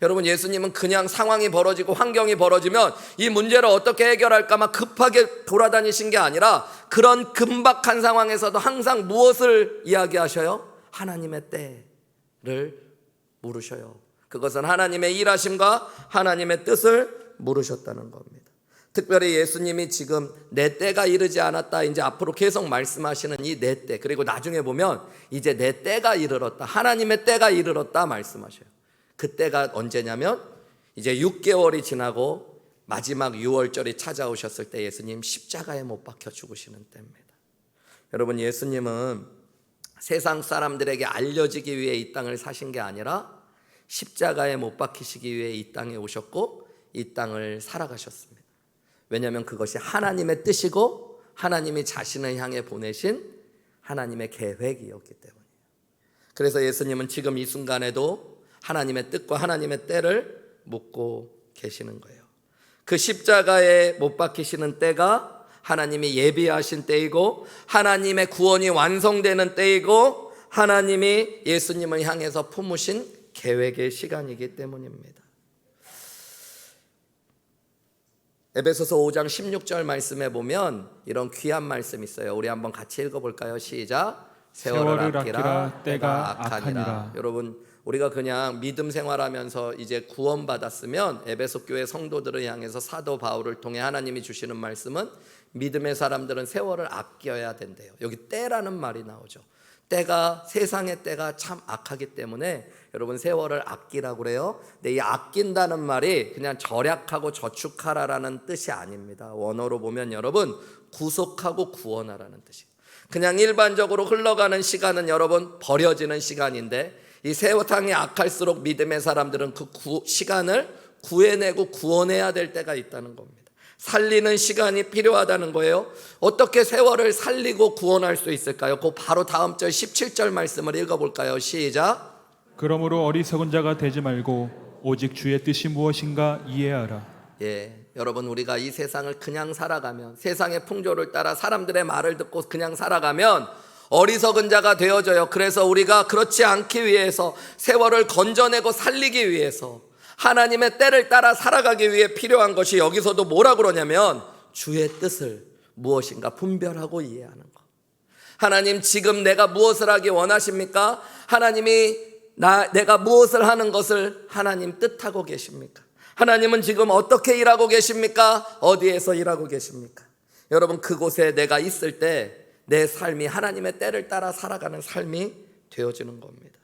여러분, 예수님은 그냥 상황이 벌어지고 환경이 벌어지면 이 문제를 어떻게 해결할까 막 급하게 돌아다니신 게 아니라 그런 긴박한 상황에서도 항상 무엇을 이야기하셔요? 하나님의 때를 물으셔요. 그것은 하나님의 일하심과 하나님의 뜻을 물으셨다는 겁니다. 특별히 예수님이 지금 내 때가 이르지 않았다, 이제 앞으로 계속 말씀하시는 이 내 때, 그리고 나중에 보면 이제 내 때가 이르렀다, 하나님의 때가 이르렀다 말씀하셔요. 그 때가 언제냐면 이제 6개월이 지나고 마지막 6월절이 찾아오셨을 때 예수님 십자가에 못 박혀 죽으시는 때입니다. 여러분, 예수님은 세상 사람들에게 알려지기 위해 이 땅을 사신 게 아니라 십자가에 못 박히시기 위해 이 땅에 오셨고 이 땅을 살아가셨습니다. 왜냐하면 그것이 하나님의 뜻이고 하나님이 자신을 향해 보내신 하나님의 계획이었기 때문이에요. 그래서 예수님은 지금 이 순간에도 하나님의 뜻과 하나님의 때를 묻고 계시는 거예요. 그 십자가에 못 박히시는 때가 하나님이 예비하신 때이고 하나님의 구원이 완성되는 때이고 하나님이 예수님을 향해서 품으신 계획의 시간이기 때문입니다. 에베소서 5장 16절 말씀에 보면 이런 귀한 말씀이 있어요. 우리 한번 같이 읽어볼까요? 시작. 세월을 아끼라 때가 악하니라. 여러분, 우리가 그냥 믿음 생활하면서 이제 구원받았으면 에베소 교회 성도들을 향해서 사도 바울을 통해 하나님이 주시는 말씀은 믿음의 사람들은 세월을 아껴야 된대요. 여기 때라는 말이 나오죠. 때가, 세상의 때가 참 악하기 때문에 여러분 세월을 아끼라고 그래요. 근데 이 아낀다는 말이 그냥 절약하고 저축하라라는 뜻이 아닙니다. 원어로 보면 여러분 구속하고 구원하라는 뜻이에요. 그냥 일반적으로 흘러가는 시간은 여러분 버려지는 시간인데 이 세상이 악할수록 믿음의 사람들은 그 시간을 구해내고 구원해야 될 때가 있다는 겁니다. 살리는 시간이 필요하다는 거예요. 어떻게 세월을 살리고 구원할 수 있을까요? 그 바로 다음 절 17절 말씀을 읽어볼까요? 시작. 그러므로 어리석은 자가 되지 말고 오직 주의 뜻이 무엇인가 이해하라. 여러분 우리가 이 세상을 그냥 살아가면 세상의 풍조를 따라 사람들의 말을 듣고 그냥 살아가면 어리석은 자가 되어져요. 그래서 우리가 그렇지 않기 위해서 세월을 건져내고 살리기 위해서 하나님의 때를 따라 살아가기 위해 필요한 것이 여기서도 뭐라 그러냐면 주의 뜻을 무엇인가 분별하고 이해하는 것. 하나님 지금 내가 무엇을 하기 원하십니까? 하나님이 내가 무엇을 하는 것을 하나님 뜻하고 계십니까? 하나님은 지금 어떻게 일하고 계십니까? 어디에서 일하고 계십니까? 여러분 그곳에 내가 있을 때 내 삶이 하나님의 때를 따라 살아가는 삶이 되어지는 겁니다.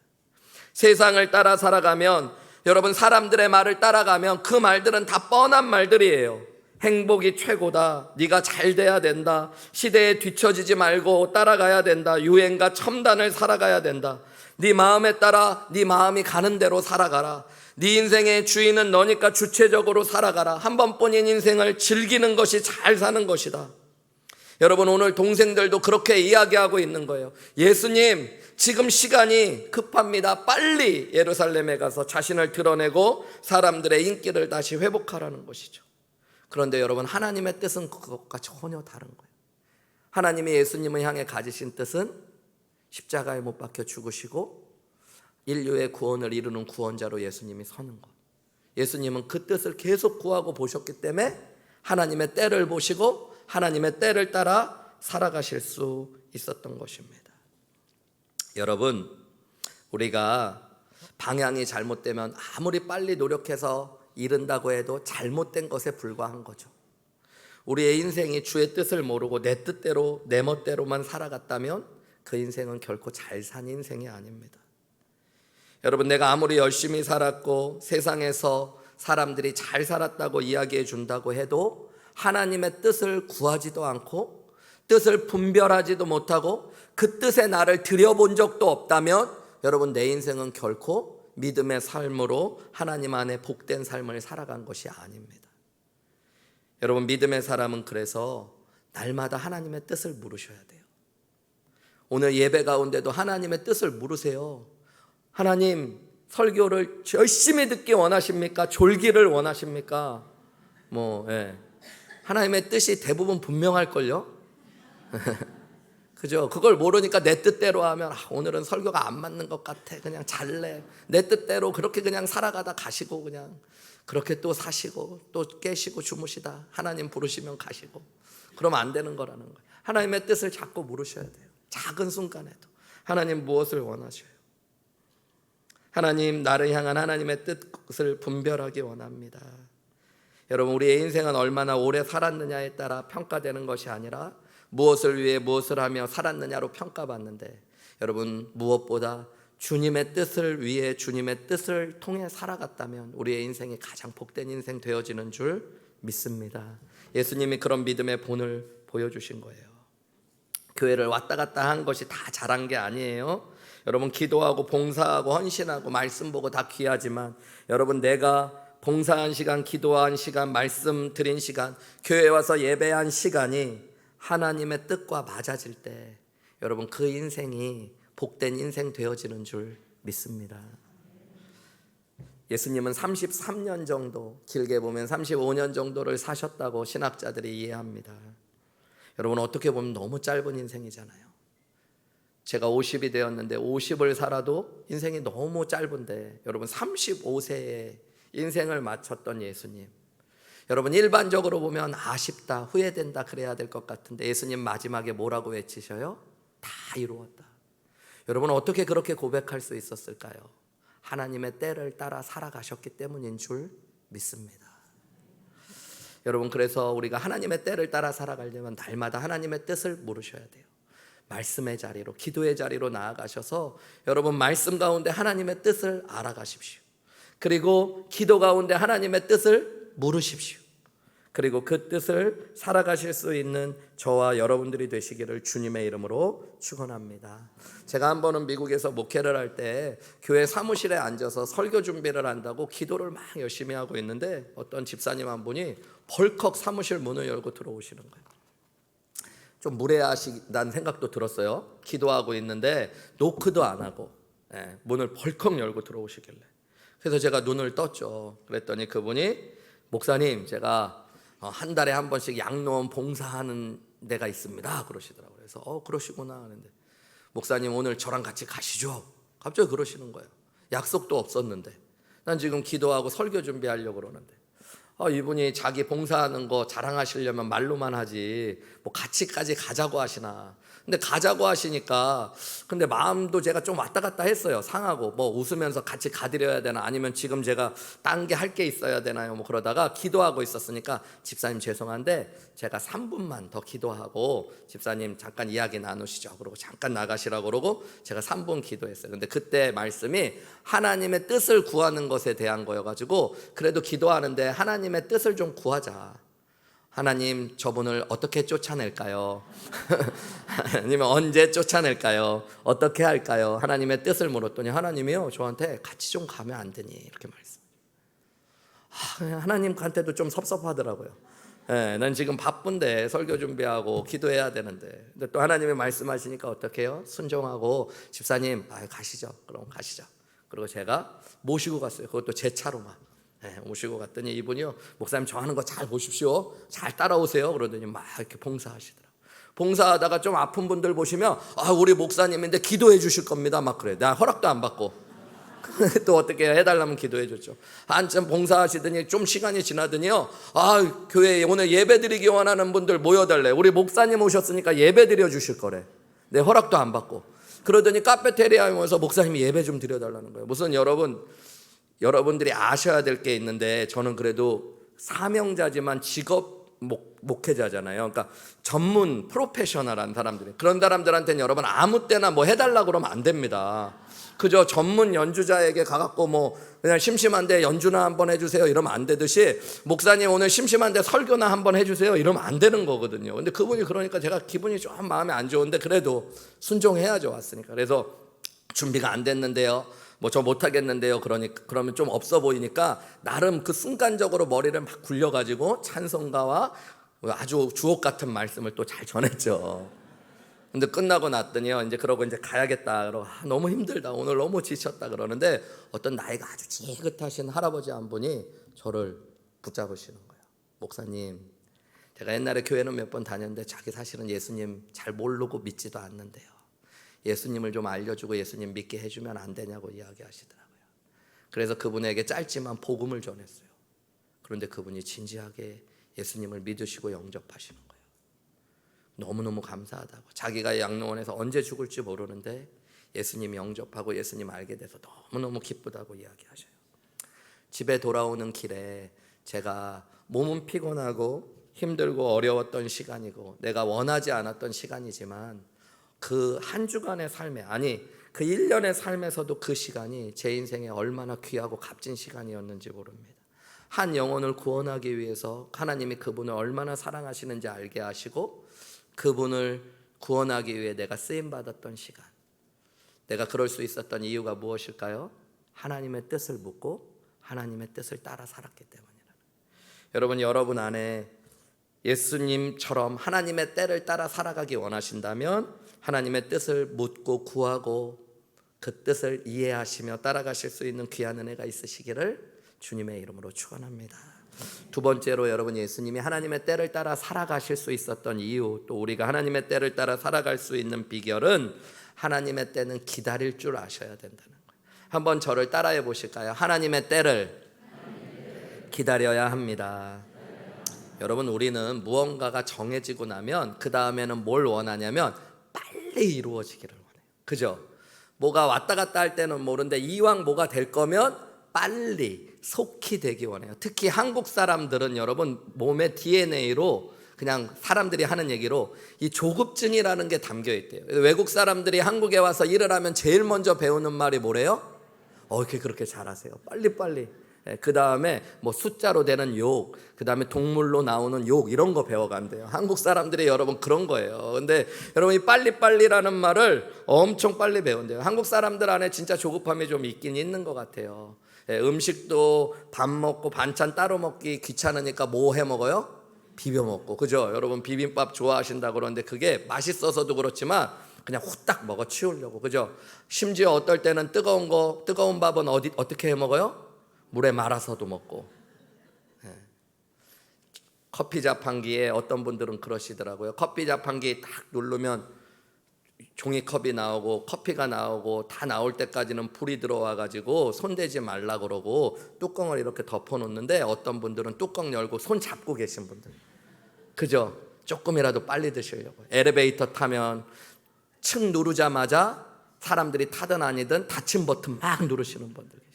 세상을 따라 살아가면 여러분 사람들의 말을 따라가면 그 말들은 다 뻔한 말들이에요. 행복이 최고다. 네가 잘 돼야 된다. 시대에 뒤처지지 말고 따라가야 된다. 유행과 첨단을 살아가야 된다. 네 마음에 따라 네 마음이 가는 대로 살아가라. 네 인생의 주인은 너니까 주체적으로 살아가라. 한 번뿐인 인생을 즐기는 것이 잘 사는 것이다. 여러분 오늘 동생들도 그렇게 이야기하고 있는 거예요. 예수님 지금 시간이 급합니다. 빨리 예루살렘에 가서 자신을 드러내고 사람들의 인기를 다시 회복하라는 것이죠. 그런데 여러분 하나님의 뜻은 그것과 전혀 다른 거예요. 하나님이 예수님을 향해 가지신 뜻은 십자가에 못 박혀 죽으시고 인류의 구원을 이루는 구원자로 예수님이 서는 것. 예수님은 그 뜻을 계속 구하고 보셨기 때문에 하나님의 때를 보시고 하나님의 때를 따라 살아가실 수 있었던 것입니다. 여러분 우리가 방향이 잘못되면 아무리 빨리 노력해서 이룬다고 해도 잘못된 것에 불과한 거죠. 우리의 인생이 주의 뜻을 모르고 내 뜻대로 내 멋대로만 살아갔다면 그 인생은 결코 잘 산 인생이 아닙니다. 여러분 내가 아무리 열심히 살았고 세상에서 사람들이 잘 살았다고 이야기해 준다고 해도 하나님의 뜻을 구하지도 않고 뜻을 분별하지도 못하고 그 뜻에 나를 들여본 적도 없다면 여러분 내 인생은 결코 믿음의 삶으로 하나님 안에 복된 삶을 살아간 것이 아닙니다. 여러분 믿음의 사람은 그래서 날마다 하나님의 뜻을 물으셔야 돼요. 오늘 예배 가운데도 하나님의 뜻을 물으세요. 하나님 설교를 열심히 듣기 원하십니까? 졸기를 원하십니까? 하나님의 뜻이 대부분 분명할걸요? 그죠? 그걸 모르니까 내 뜻대로 하면 오늘은 설교가 안 맞는 것 같아. 그냥 잘래. 내 뜻대로 그렇게 그냥 살아가다 가시고 그냥 그렇게 또 사시고 또 깨시고 주무시다. 하나님 부르시면 가시고. 그러면 안 되는 거라는 거예요. 하나님의 뜻을 자꾸 물으셔야 돼요. 작은 순간에도. 하나님 무엇을 원하셔요? 하나님 나를 향한 하나님의 뜻을 분별하기 원합니다. 여러분 우리의 인생은 얼마나 오래 살았느냐에 따라 평가되는 것이 아니라 무엇을 위해 무엇을 하며 살았느냐로 평가받는데 여러분 무엇보다 주님의 뜻을 위해 주님의 뜻을 통해 살아갔다면 우리의 인생이 가장 복된 인생 되어지는 줄 믿습니다. 예수님이 그런 믿음의 본을 보여주신 거예요. 교회를 왔다 갔다 한 것이 다 잘한 게 아니에요. 여러분 기도하고 봉사하고 헌신하고 말씀 보고 다 귀하지만 여러분 내가 봉사한 시간, 기도한 시간, 말씀 드린 시간, 교회 와서 예배한 시간이 하나님의 뜻과 맞아질 때 여러분 그 인생이 복된 인생 되어지는 줄 믿습니다. 예수님은 33년 정도, 길게 보면 35년 정도를 사셨다고 신학자들이 이해합니다. 여러분 어떻게 보면 너무 짧은 인생이잖아요. 제가 50이 되었는데 50을 살아도 인생이 너무 짧은데 여러분 35세에 인생을 마쳤던 예수님, 여러분 일반적으로 보면 아쉽다, 후회된다 그래야 될 것 같은데 예수님 마지막에 뭐라고 외치셔요? 다 이루었다. 여러분 어떻게 그렇게 고백할 수 있었을까요? 하나님의 때를 따라 살아가셨기 때문인 줄 믿습니다. 여러분 그래서 우리가 하나님의 때를 따라 살아가려면 날마다 하나님의 뜻을 물으셔야 돼요. 말씀의 자리로, 기도의 자리로 나아가셔서 여러분 말씀 가운데 하나님의 뜻을 알아가십시오. 그리고 기도 가운데 하나님의 뜻을 물으십시오. 그리고 그 뜻을 살아가실 수 있는 저와 여러분들이 되시기를 주님의 이름으로 축원합니다. 제가 한 번은 미국에서 목회를 할 때 교회 사무실에 앉아서 설교 준비를 한다고 기도를 막 열심히 하고 있는데 어떤 집사님 한 분이 벌컥 사무실 문을 열고 들어오시는 거예요. 좀 무례하시다는 생각도 들었어요. 기도하고 있는데 노크도 안 하고 문을 벌컥 열고 들어오시길래 그래서 제가 눈을 떴죠. 그랬더니 그분이 목사님 제가 한 달에 한 번씩 양로원 봉사하는 데가 있습니다 그러시더라고요. 그래서 그러시구나 하는데 목사님 오늘 저랑 같이 가시죠. 갑자기 그러시는 거예요. 약속도 없었는데 난 지금 기도하고 설교 준비하려고 그러는데 이분이 자기 봉사하는 거 자랑하시려면 말로만 하지 뭐 같이까지 가자고 하시나. 근데 가자고 하시니까 근데 마음도 제가 좀 왔다 갔다 했어요. 상하고 뭐 웃으면서 같이 가드려야 되나 아니면 지금 제가 딴 게 할 게 있어야 되나요? 뭐 그러다가 기도하고 있었으니까 집사님 죄송한데 제가 3분만 더 기도하고 집사님 잠깐 이야기 나누시죠. 그러고 잠깐 나가시라고 그러고 제가 3분 기도했어요. 근데 그때 말씀이 하나님의 뜻을 구하는 것에 대한 거여가지고 그래도 기도하는데 하나님의 뜻을 좀 구하자. 하나님 저분을 어떻게 쫓아낼까요? 아니면 언제 쫓아낼까요? 어떻게 할까요? 하나님의 뜻을 물었더니 하나님이요 저한테 같이 좀 가면 안 되니 이렇게 말씀. 하나님한테도 좀 섭섭하더라고요. 난 지금 바쁜데 설교 준비하고 기도해야 되는데 근데 또 하나님이 말씀하시니까 어떻게 해요? 순종하고 집사님 가시죠. 그럼 가시죠. 그리고 제가 모시고 갔어요. 그것도 제 차로만. 오시고 갔더니 이분이요 목사님 저 하는 거 잘 보십시오. 잘 따라오세요. 그러더니 막 이렇게 봉사하시더라고요. 봉사하다가 좀 아픈 분들 보시면 우리 목사님인데 기도해 주실 겁니다. 막 그래. 내가 허락도 안 받고 또 어떻게 해달라면 기도해 줬죠. 한참 봉사하시더니 좀 시간이 지나더니요 교회에 오늘 예배 드리기 원하는 분들 모여달래. 우리 목사님 오셨으니까 예배 드려 주실 거래. 내 허락도 안 받고. 그러더니 카페테리아에 오면서 목사님이 예배 좀 드려달라는 거예요. 무슨 여러분들이 아셔야 될 게 있는데 저는 그래도 사명자지만 직업 목회자잖아요. 그러니까 전문 프로페셔널한 사람들이 그런 사람들한테는 여러분 아무 때나 뭐 해달라고 그러면 안 됩니다. 그저 전문 연주자에게 가갖고 뭐 그냥 심심한데 연주나 한번 해주세요 이러면 안 되듯이 목사님 오늘 심심한데 설교나 한번 해주세요 이러면 안 되는 거거든요. 근데 그분이 그러니까 제가 기분이 좀 마음에 안 좋은데 그래도 순종해야죠. 왔으니까. 그래서 준비가 안 됐는데요. 뭐 저 못하겠는데요. 그러면 좀 없어 보이니까 나름 그 순간적으로 머리를 막 굴려가지고 찬송가와 아주 주옥 같은 말씀을 또 잘 전했죠. 근데 끝나고 났더니요. 이제 그러고 이제 가야겠다. 그러고 너무 힘들다. 오늘 너무 지쳤다. 그러는데 어떤 나이가 아주 지긋하신 할아버지 한 분이 저를 붙잡으시는 거예요. 목사님, 제가 옛날에 교회는 몇 번 다녔는데 자기 사실은 예수님 잘 모르고 믿지도 않는데요. 예수님을 좀 알려주고 예수님 믿게 해주면 안 되냐고 이야기하시더라고요. 그래서 그분에게 짧지만 복음을 전했어요. 그런데 그분이 진지하게 예수님을 믿으시고 영접하시는 거예요. 너무너무 감사하다고. 자기가 양로원에서 언제 죽을지 모르는데 예수님 영접하고 예수님 알게 돼서 너무너무 기쁘다고 이야기하셔요. 집에 돌아오는 길에 제가 몸은 피곤하고 힘들고 어려웠던 시간이고 내가 원하지 않았던 시간이지만 그 한 주간의 삶에 그 1년의 삶에서도 그 시간이 제 인생에 얼마나 귀하고 값진 시간이었는지 모릅니다. 한 영혼을 구원하기 위해서 하나님이 그분을 얼마나 사랑하시는지 알게 하시고 그분을 구원하기 위해 내가 쓰임받았던 시간. 내가 그럴 수 있었던 이유가 무엇일까요? 하나님의 뜻을 묻고 하나님의 뜻을 따라 살았기 때문이라. 여러분 안에 예수님처럼 하나님의 때를 따라 살아가기 원하신다면 하나님의 뜻을 묻고 구하고 그 뜻을 이해하시며 따라가실 수 있는 귀한 은혜가 있으시기를 주님의 이름으로 축원합니다. 두 번째로 여러분, 예수님이 하나님의 때를 따라 살아가실 수 있었던 이유, 또 우리가 하나님의 때를 따라 살아갈 수 있는 비결은 하나님의 때는 기다릴 줄 아셔야 된다는 거예요. 한번 저를 따라해 보실까요? 하나님의 때를 기다려야 합니다. 여러분, 우리는 무언가가 정해지고 나면 그 다음에는 뭘 원하냐면 빨리 이루어지기를 원해요. 그죠? 뭐가 왔다 갔다 할 때는 모르는데 이왕 뭐가 될 거면 빨리 속히 되기 원해요. 특히 한국 사람들은 여러분 몸의 DNA로, 그냥 사람들이 하는 얘기로 이 조급증이라는 게 담겨 있대요. 외국 사람들이 한국에 와서 일을 하면 제일 먼저 배우는 말이 뭐래요? 이렇게 그렇게 잘하세요. 빨리빨리. 그 다음에 뭐 숫자로 되는 욕, 그 다음에 동물로 나오는 욕, 이런 거 배워간대요. 한국 사람들이 여러분 그런 거예요. 근데 여러분 이 빨리빨리라는 말을 엄청 빨리 배운대요. 한국 사람들 안에 진짜 조급함이 좀 있긴 있는 것 같아요. 음식도 밥 먹고 반찬 따로 먹기 귀찮으니까 뭐 해 먹어요? 비벼 먹고. 그죠? 여러분 비빔밥 좋아하신다고 그러는데 그게 맛있어서도 그렇지만 그냥 후딱 먹어 치우려고. 그죠? 심지어 어떨 때는 뜨거운 밥은 어떻게 해 먹어요? 물에 말아서도 먹고. 커피 자판기에 어떤 분들은 그러시더라고요. 커피 자판기 딱 누르면 종이컵이 나오고 커피가 나오고 다 나올 때까지는 불이 들어와 가지고 손대지 말라 그러고 뚜껑을 이렇게 덮어 놓는데, 어떤 분들은 뚜껑 열고 손 잡고 계신 분들, 그죠? 조금이라도 빨리 드시려고. 엘리베이터 타면 층 누르자마자 사람들이 타든 아니든 닫힌 버튼 막 누르시는 분들 계세요.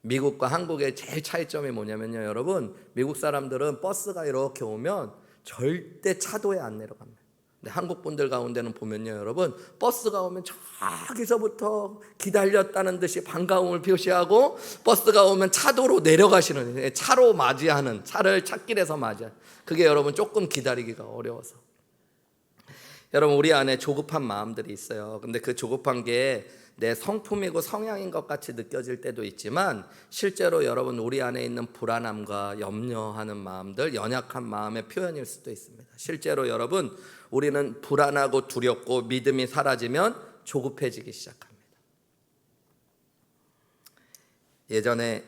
미국과 한국의 제일 차이점이 뭐냐면요, 여러분, 미국 사람들은 버스가 이렇게 오면 절대 차도에 안 내려갑니다. 근데 한국 분들 가운데는 보면요, 여러분, 버스가 오면 저기서부터 기다렸다는 듯이 반가움을 표시하고 버스가 오면 차도로 내려가시는, 차로 맞이하는, 차를 찻길에서 맞이하는, 그게 여러분 조금 기다리기가 어려워서. 여러분, 우리 안에 조급한 마음들이 있어요. 근데 그 조급한 게 내 성품이고 성향인 것 같이 느껴질 때도 있지만, 실제로 여러분 우리 안에 있는 불안함과 염려하는 마음들, 연약한 마음의 표현일 수도 있습니다. 실제로 여러분, 우리는 불안하고 두렵고 믿음이 사라지면 조급해지기 시작합니다. 예전에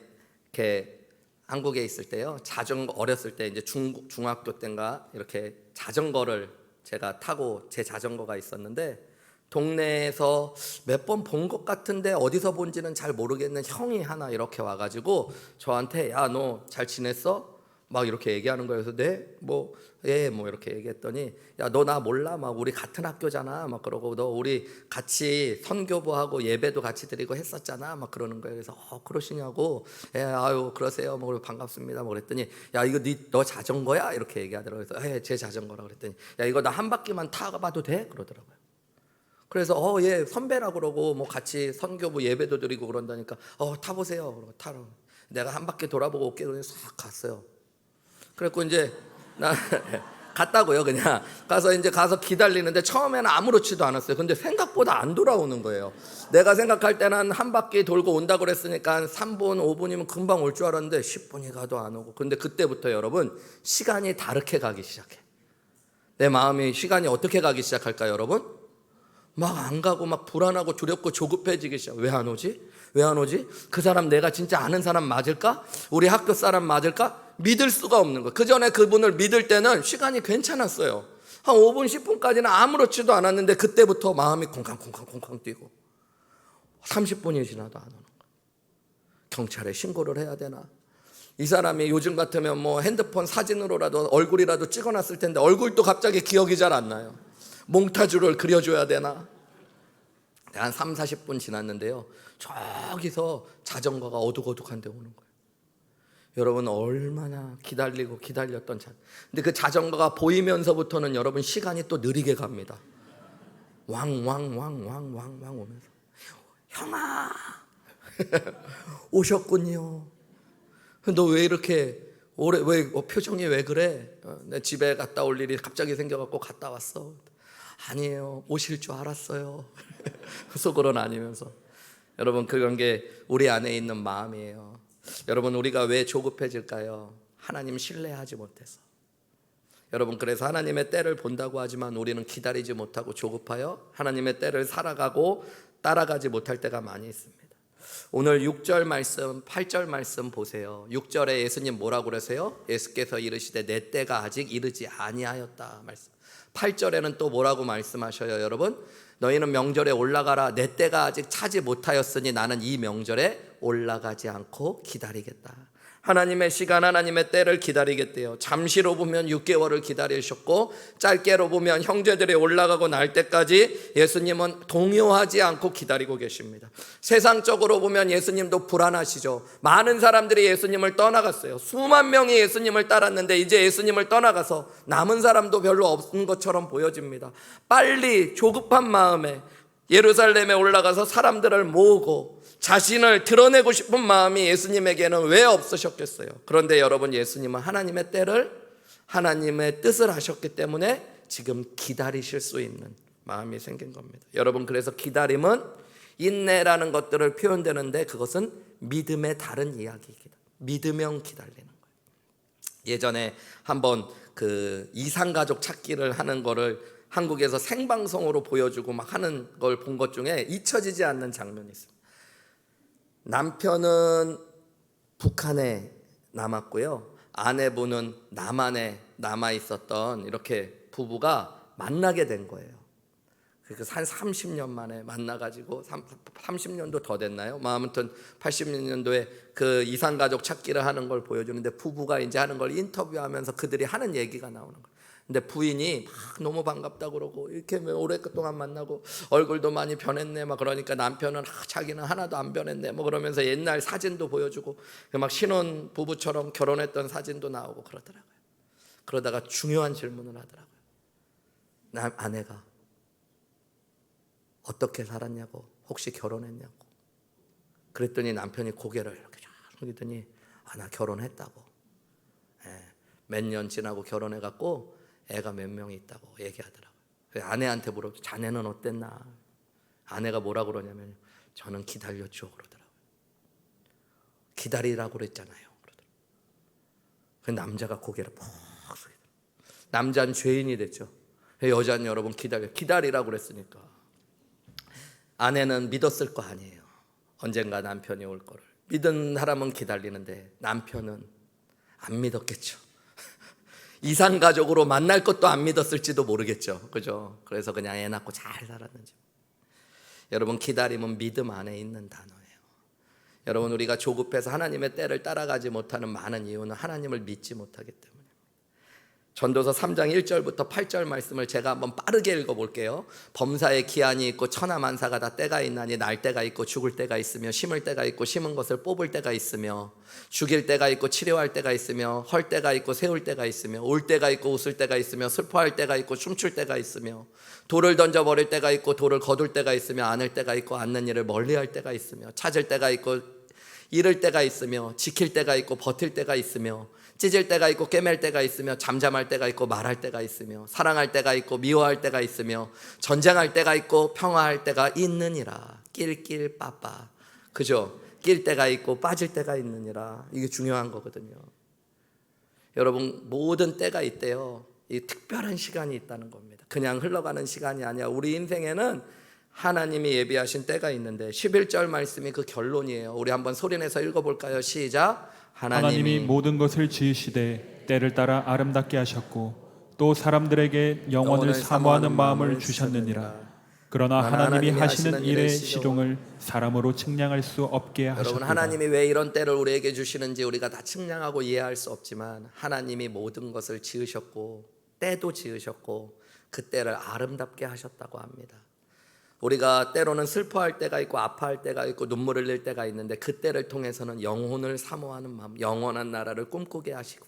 이렇게 한국에 있을 때요, 자전거, 어렸을 때 이제 중학교 때인가 이렇게 자전거를 제가 타고, 제 자전거가 있었는데 동네에서 몇 번 본 것 같은데 어디서 본지는 잘 모르겠는 형이 하나 이렇게 와가지고 저한테, 야, 너 잘 지냈어? 막 이렇게 얘기하는 거예요. 그래서 네, 뭐 이렇게 얘기했더니, 야, 너 나 몰라? 막 우리 같은 학교잖아. 막 그러고, 너 우리 같이 선교부하고 예배도 같이 드리고 했었잖아. 막 그러는 거예요. 그래서 그러시냐고. 예, 아유, 그러세요. 뭐 반갑습니다. 뭐 그랬더니, 야, 이거 너 자전거야? 이렇게 얘기하더라고요. 그래서 예, 제 자전거라 그랬더니, 야, 이거 나 한 바퀴만 타봐도 돼? 그러더라고요. 그래서 예, 선배라 그러고 뭐 같이 선교부 예배도 드리고 그런다니까 타보세요. 그러고 타러 내가 한 바퀴 돌아보고 올게. 그래서 싹 갔어요. 그래갖고 이제 나 갔다고요. 그냥 가서 기다리는데 처음에는 아무렇지도 않았어요. 근데 생각보다 안 돌아오는 거예요. 내가 생각할 때는 한 바퀴 돌고 온다고 그랬으니까 한 3분 5분이면 금방 올 줄 알았는데 10분이 가도 안 오고. 근데 그때부터 여러분 시간이 다르게 가기 시작해. 내 마음이 시간이 어떻게 가기 시작할까요, 여러분? 막 안 가고 막 불안하고 두렵고 조급해지기 시작. 왜 안 오지? 왜 안 오지? 그 사람 내가 진짜 아는 사람 맞을까? 우리 학교 사람 맞을까? 믿을 수가 없는 거예요. 그 전에 그분을 믿을 때는 시간이 괜찮았어요. 한 5분 10분까지는 아무렇지도 않았는데 그때부터 마음이 콩쾅콩쾅 뛰고 30분이 지나도 안 오는 거예요. 경찰에 신고를 해야 되나? 이 사람이 요즘 같으면 뭐 핸드폰 사진으로라도 얼굴이라도 찍어놨을 텐데 얼굴도 갑자기 기억이 잘 안 나요. 몽타주를 그려줘야 되나? 한 3, 40분 지났는데요, 저기서 자전거가 어둑어둑한 데 오는 거예요. 여러분 얼마나 기다렸던 근데 그 자전거가 보이면서부터는 여러분 시간이 또 느리게 갑니다. 왕 오면서, 형아 오셨군요. 너 왜 이렇게 올해 왜 표정이 왜 그래? 내 집에 갔다 올 일이 갑자기 생겨갖고 갔다 왔어. 아니에요. 오실 줄 알았어요. 속으로는 아니면서. 여러분, 그런 게 우리 안에 있는 마음이에요. 여러분, 우리가 왜 조급해질까요? 하나님 신뢰하지 못해서. 여러분, 그래서 하나님의 때를 본다고 하지만 우리는 기다리지 못하고 조급하여 하나님의 때를 살아가고 따라가지 못할 때가 많이 있습니다. 오늘 6절 말씀, 8절 말씀 보세요. 6절에 예수님 뭐라고 그러세요? 예수께서 이르시되 내 때가 아직 이르지 아니하였다 말씀. 8절에는 또 뭐라고 말씀하셔요, 여러분? 너희는 명절에 올라가라. 내 때가 아직 차지 못하였으니 나는 이 명절에 올라가지 않고 기다리겠다. 하나님의 시간, 하나님의 때를 기다리겠대요. 잠시로 보면 6개월을 기다리셨고, 짧게로 보면 형제들이 올라가고 날 때까지 예수님은 동요하지 않고 기다리고 계십니다. 세상적으로 보면 예수님도 불안하시죠. 많은 사람들이 예수님을 떠나갔어요. 수만 명이 예수님을 따랐는데 이제 예수님을 떠나가서 남은 사람도 별로 없는 것처럼 보여집니다. 빨리 조급한 마음에 예루살렘에 올라가서 사람들을 모으고 자신을 드러내고 싶은 마음이 예수님에게는 왜 없으셨겠어요? 그런데 여러분, 예수님은 하나님의 때를, 하나님의 뜻을 하셨기 때문에 지금 기다리실 수 있는 마음이 생긴 겁니다. 여러분, 그래서 기다림은 인내라는 것들을 표현되는데 그것은 믿음의 다른 이야기이기도, 믿으면 기다리는 거예요. 예전에 한번 그 이산가족 찾기를 하는 거를 한국에서 생방송으로 보여주고 막 하는 걸 본 것 중에 잊혀지지 않는 장면이 있습니다. 남편은 북한에 남았고요, 아내분은 남한에 남아 있었던 이렇게 부부가 만나게 된 거예요. 그래서 한 30년 만에 만나가지고 30년도 더 됐나요? 아무튼 80년도에 그 이산가족 찾기를 하는 걸 보여주는데 부부가 이제 하는 걸 인터뷰하면서 그들이 하는 얘기가 나오는 거예요. 근데 부인이 막 너무 반갑다 그러고 이렇게 오랫동안 만나고 얼굴도 많이 변했네 막 그러니까 남편은 자기는 하나도 안 변했네 뭐 그러면서 옛날 사진도 보여주고 막 신혼 부부처럼 결혼했던 사진도 나오고 그러더라고요. 그러다가 중요한 질문을 하더라고요. 아내가 어떻게 살았냐고, 혹시 결혼했냐고. 그랬더니 남편이 고개를 이렇게 쫙 숙이더니 나 결혼했다고. 몇 년 지나고 결혼해갖고 애가 몇 명이 있다고 얘기하더라고요. 아내한테 물어보죠. 자네는 어땠나? 아내가 뭐라 그러냐면 저는 기다렸죠 그러더라고요. 기다리라고 그랬잖아요 그러더라고요. 그 남자가 고개를 푹 숙이더라고요. 남자는 죄인이 됐죠. 여자는 여러분 기다리라고 그랬으니까. 아내는 믿었을 거 아니에요. 언젠가 남편이 올 거를. 믿은 사람은 기다리는데 남편은 안 믿었겠죠. 이산가족으로 만날 것도 안 믿었을지도 모르겠죠. 그죠? 그래서 그냥 애 낳고 잘 살았는지. 여러분, 기다림은 믿음 안에 있는 단어예요. 여러분, 우리가 조급해서 하나님의 때를 따라가지 못하는 많은 이유는 하나님을 믿지 못하기 때문에. 전도서 3장 1절부터 8절 말씀을 제가 한번 빠르게 읽어볼게요. 범사에 기한이 있고 천하만사가 다 때가 있나니 날 때가 있고 죽을 때가 있으며 심을 때가 있고 심은 것을 뽑을 때가 있으며 죽일 때가 있고 치료할 때가 있으며 헐 때가 있고 세울 때가 있으며 울 때가 있고 웃을 때가 있으며 슬퍼할 때가 있고 춤출 때가 있으며 돌을 던져버릴 때가 있고 돌을 거둘 때가 있으며 안을 때가 있고 않는 일을 멀리할 때가 있으며 찾을 때가 있고 잃을 때가 있으며 지킬 때가 있고 버틸 때가 있으며 찢을 때가 있고 꿰맬 때가 있으며 잠잠할 때가 있고 말할 때가 있으며 사랑할 때가 있고 미워할 때가 있으며 전쟁할 때가 있고 평화할 때가 있느니라. 낄낄 빠빠. 그죠? 낄 때가 있고 빠질 때가 있느니라. 이게 중요한 거거든요. 여러분, 모든 때가 있대요. 이 특별한 시간이 있다는 겁니다. 그냥 흘러가는 시간이 아니야. 우리 인생에는 하나님이 예비하신 때가 있는데 11절 말씀이 그 결론이에요. 우리 한번 소리내서 읽어볼까요? 시작. 하나님이 모든 것을 지으시되 때를 따라 아름답게 하셨고 또 사람들에게 영원을 사모하는 마음을 주셨느니라. 그러나 하나님이 하시는 일의 시종을 사람으로 측량할 수 없게 하셨도다. 여러분, 하나님이 왜 이런 때를 우리에게 주시는지 우리가 다 측량하고 이해할 수 없지만 하나님이 모든 것을 지으셨고 때도 지으셨고 그 때를 아름답게 하셨다고 합니다. 우리가 때로는 슬퍼할 때가 있고 아파할 때가 있고 눈물을 흘릴 때가 있는데 그 때를 통해서는 영혼을 사모하는 마음, 영원한 나라를 꿈꾸게 하시고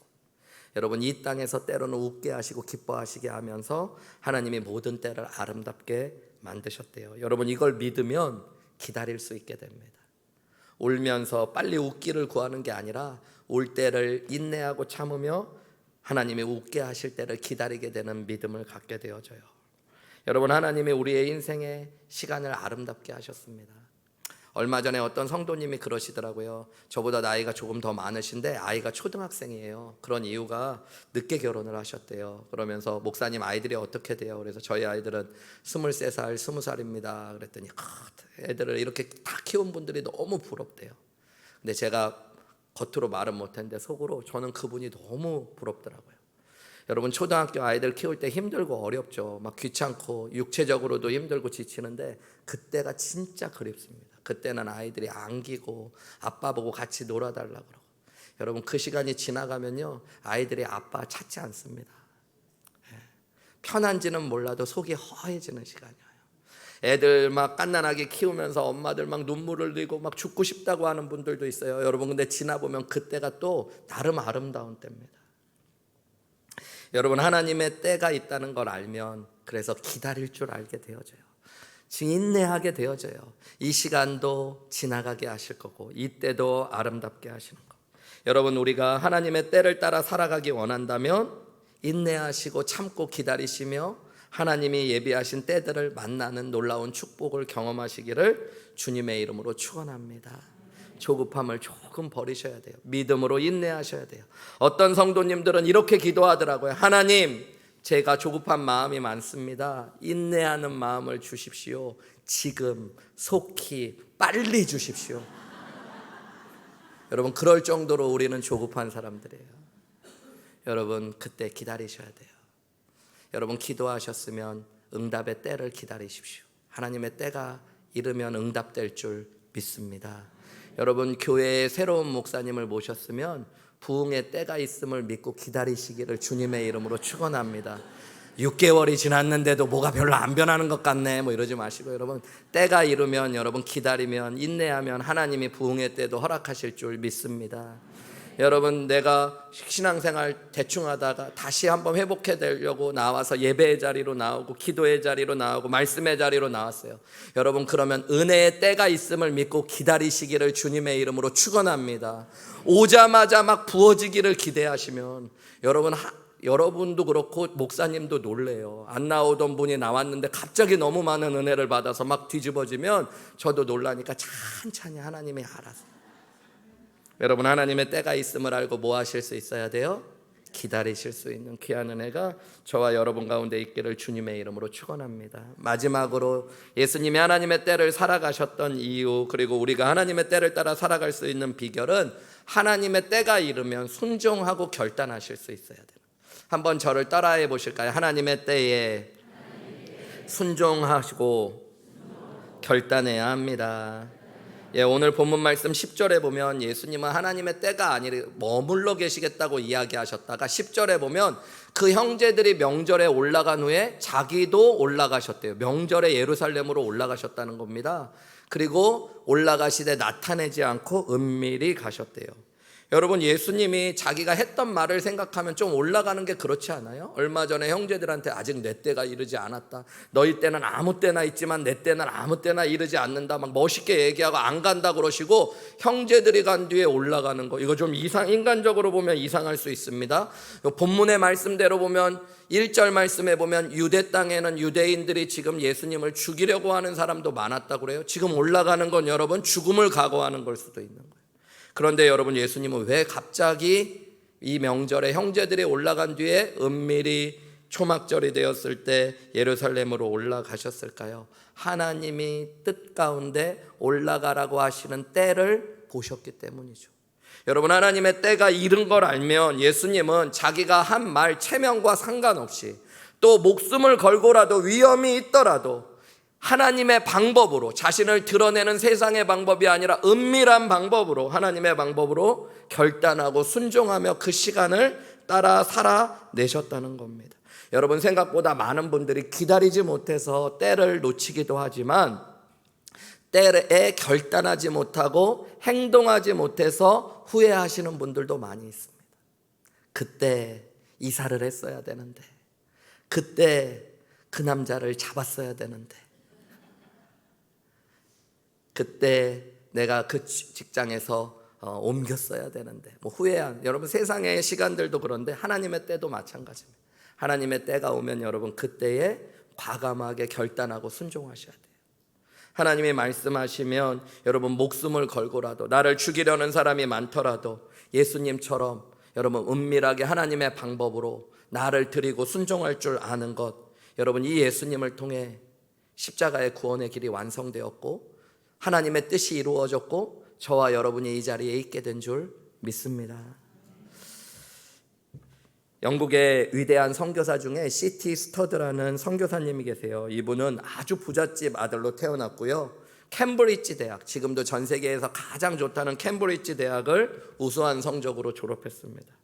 여러분, 이 땅에서 때로는 웃게 하시고 기뻐하시게 하면서 하나님이 모든 때를 아름답게 만드셨대요. 여러분, 이걸 믿으면 기다릴 수 있게 됩니다. 울면서 빨리 웃기를 구하는 게 아니라 올 때를 인내하고 참으며 하나님이 웃게 하실 때를 기다리게 되는 믿음을 갖게 되어져요. 여러분, 하나님이 우리의 인생에 시간을 아름답게 하셨습니다. 얼마 전에 어떤 성도님이 그러시더라고요. 저보다 나이가 조금 더 많으신데 아이가 초등학생이에요. 그런 이유가 늦게 결혼을 하셨대요. 그러면서 목사님, 아이들이 어떻게 돼요? 그래서 저희 아이들은 23살, 20살입니다. 그랬더니 애들을 이렇게 다 키운 분들이 너무 부럽대요. 근데 제가 겉으로 말은 못했는데 속으로 저는 그분이 너무 부럽더라고요. 여러분, 초등학교 아이들 키울 때 힘들고 어렵죠. 막 귀찮고 육체적으로도 힘들고 지치는데 그때가 진짜 그립습니다. 그때는 아이들이 안기고 아빠 보고 같이 놀아달라고 그러고. 여러분, 그 시간이 지나가면요, 아이들이 아빠 찾지 않습니다. 편한지는 몰라도 속이 허해지는 시간이에요. 애들 막 갓난아기 키우면서 엄마들 막 눈물을 흘리고 막 죽고 싶다고 하는 분들도 있어요. 여러분, 근데 지나보면 그때가 또 나름 아름다운 때입니다. 여러분, 하나님의 때가 있다는 걸 알면 그래서 기다릴 줄 알게 되어져요. 인내하게 되어져요. 이 시간도 지나가게 하실 거고 이 때도 아름답게 하시는 거. 여러분, 우리가 하나님의 때를 따라 살아가기 원한다면 인내하시고 참고 기다리시며 하나님이 예비하신 때들을 만나는 놀라운 축복을 경험하시기를 주님의 이름으로 축원합니다. 조급함을 조금 버리셔야 돼요. 믿음으로 인내하셔야 돼요. 어떤 성도님들은 이렇게 기도하더라고요. 하나님, 제가 조급한 마음이 많습니다. 인내하는 마음을 주십시오. 지금 속히 빨리 주십시오. 여러분, 그럴 정도로 우리는 조급한 사람들이에요. 여러분, 그때 기다리셔야 돼요. 여러분, 기도하셨으면 응답의 때를 기다리십시오. 하나님의 때가 이르면 응답될 줄 믿습니다. 여러분, 교회에 새로운 목사님을 모셨으면 부흥의 때가 있음을 믿고 기다리시기를 주님의 이름으로 축원합니다. 6개월이 지났는데도 뭐가 별로 안 변하는 것 같네 뭐 이러지 마시고, 여러분, 때가 이르면 여러분 기다리면 인내하면 하나님이 부흥의 때도 허락하실 줄 믿습니다. 여러분, 내가 신앙생활 대충 하다가 다시 한번 회복해 되려고 나와서 예배의 자리로 나오고 기도의 자리로 나오고 말씀의 자리로 나왔어요. 여러분, 그러면 은혜의 때가 있음을 믿고 기다리시기를 주님의 이름으로 축원합니다. 오자마자 막 부어지기를 기대하시면 여러분도 그렇고 목사님도 놀래요. 안 나오던 분이 나왔는데 갑자기 너무 많은 은혜를 받아서 막 뒤집어지면 저도 놀라니까 찬찬히 하나님이 알아서. 여러분, 하나님의 때가 있음을 알고 뭐 하실 수 있어야 돼요? 기다리실 수 있는 귀한 은혜가 저와 여러분 가운데 있기를 주님의 이름으로 축원합니다. 마지막으로 예수님이 하나님의 때를 살아가셨던 이유, 그리고 우리가 하나님의 때를 따라 살아갈 수 있는 비결은 하나님의 때가 이르면 순종하고 결단하실 수 있어야 돼요. 한번 저를 따라해 보실까요? 하나님의 때에 순종하시고 결단해야 합니다. 오늘 본문 말씀 10절에 보면 예수님은 하나님의 때가 아니라 머물러 계시겠다고 이야기하셨다가 10절에 보면 그 형제들이 명절에 올라간 후에 자기도 올라가셨대요. 명절에 예루살렘으로 올라가셨다는 겁니다. 그리고 올라가시되 나타내지 않고 은밀히 가셨대요. 여러분, 예수님이 자기가 했던 말을 생각하면 좀 올라가는 게 그렇지 않아요? 얼마 전에 형제들한테 아직 내 때가 이르지 않았다, 너희 때는 아무 때나 있지만 내 때는 아무 때나 이르지 않는다, 막 멋있게 얘기하고 안 간다 그러시고 형제들이 간 뒤에 올라가는 거, 이거 좀 인간적으로 보면 이상할 수 있습니다. 본문의 말씀대로 보면 1절 말씀에 보면 유대 땅에는 유대인들이 지금 예수님을 죽이려고 하는 사람도 많았다고 그래요. 지금 올라가는 건 여러분 죽음을 각오하는 걸 수도 있는 거예요. 그런데 여러분, 예수님은 왜 갑자기 이 명절에 형제들이 올라간 뒤에 은밀히 초막절이 되었을 때 예루살렘으로 올라가셨을까요? 하나님이 뜻 가운데 올라가라고 하시는 때를 보셨기 때문이죠. 여러분, 하나님의 때가 이른 걸 알면 예수님은 자기가 한 말 체면과 상관없이 또 목숨을 걸고라도 위험이 있더라도 하나님의 방법으로, 자신을 드러내는 세상의 방법이 아니라 은밀한 방법으로, 하나님의 방법으로 결단하고 순종하며 그 시간을 따라 살아내셨다는 겁니다. 여러분, 생각보다 많은 분들이 기다리지 못해서 때를 놓치기도 하지만 때에 결단하지 못하고 행동하지 못해서 후회하시는 분들도 많이 있습니다. 그때 이사를 했어야 되는데, 그때 그 남자를 잡았어야 되는데, 그때 내가 그 직장에서 옮겼어야 되는데 뭐 후회한 여러분 세상의 시간들도 그런데 하나님의 때도 마찬가지입니다. 하나님의 때가 오면 여러분 그때에 과감하게 결단하고 순종하셔야 돼요. 하나님이 말씀하시면 여러분 목숨을 걸고라도 나를 죽이려는 사람이 많더라도 예수님처럼 여러분 은밀하게 하나님의 방법으로 나를 드리고 순종할 줄 아는 것, 여러분 이 예수님을 통해 십자가의 구원의 길이 완성되었고 하나님의 뜻이 이루어졌고 저와 여러분이 이 자리에 있게 된 줄 믿습니다. 영국의 위대한 선교사 중에 C.T. 스터드라는 선교사님이 계세요. 이분은 아주 부잣집 아들로 태어났고요. 캠브리지 대학, 지금도 전 세계에서 가장 좋다는 캠브리지 대학을 우수한 성적으로 졸업했습니다.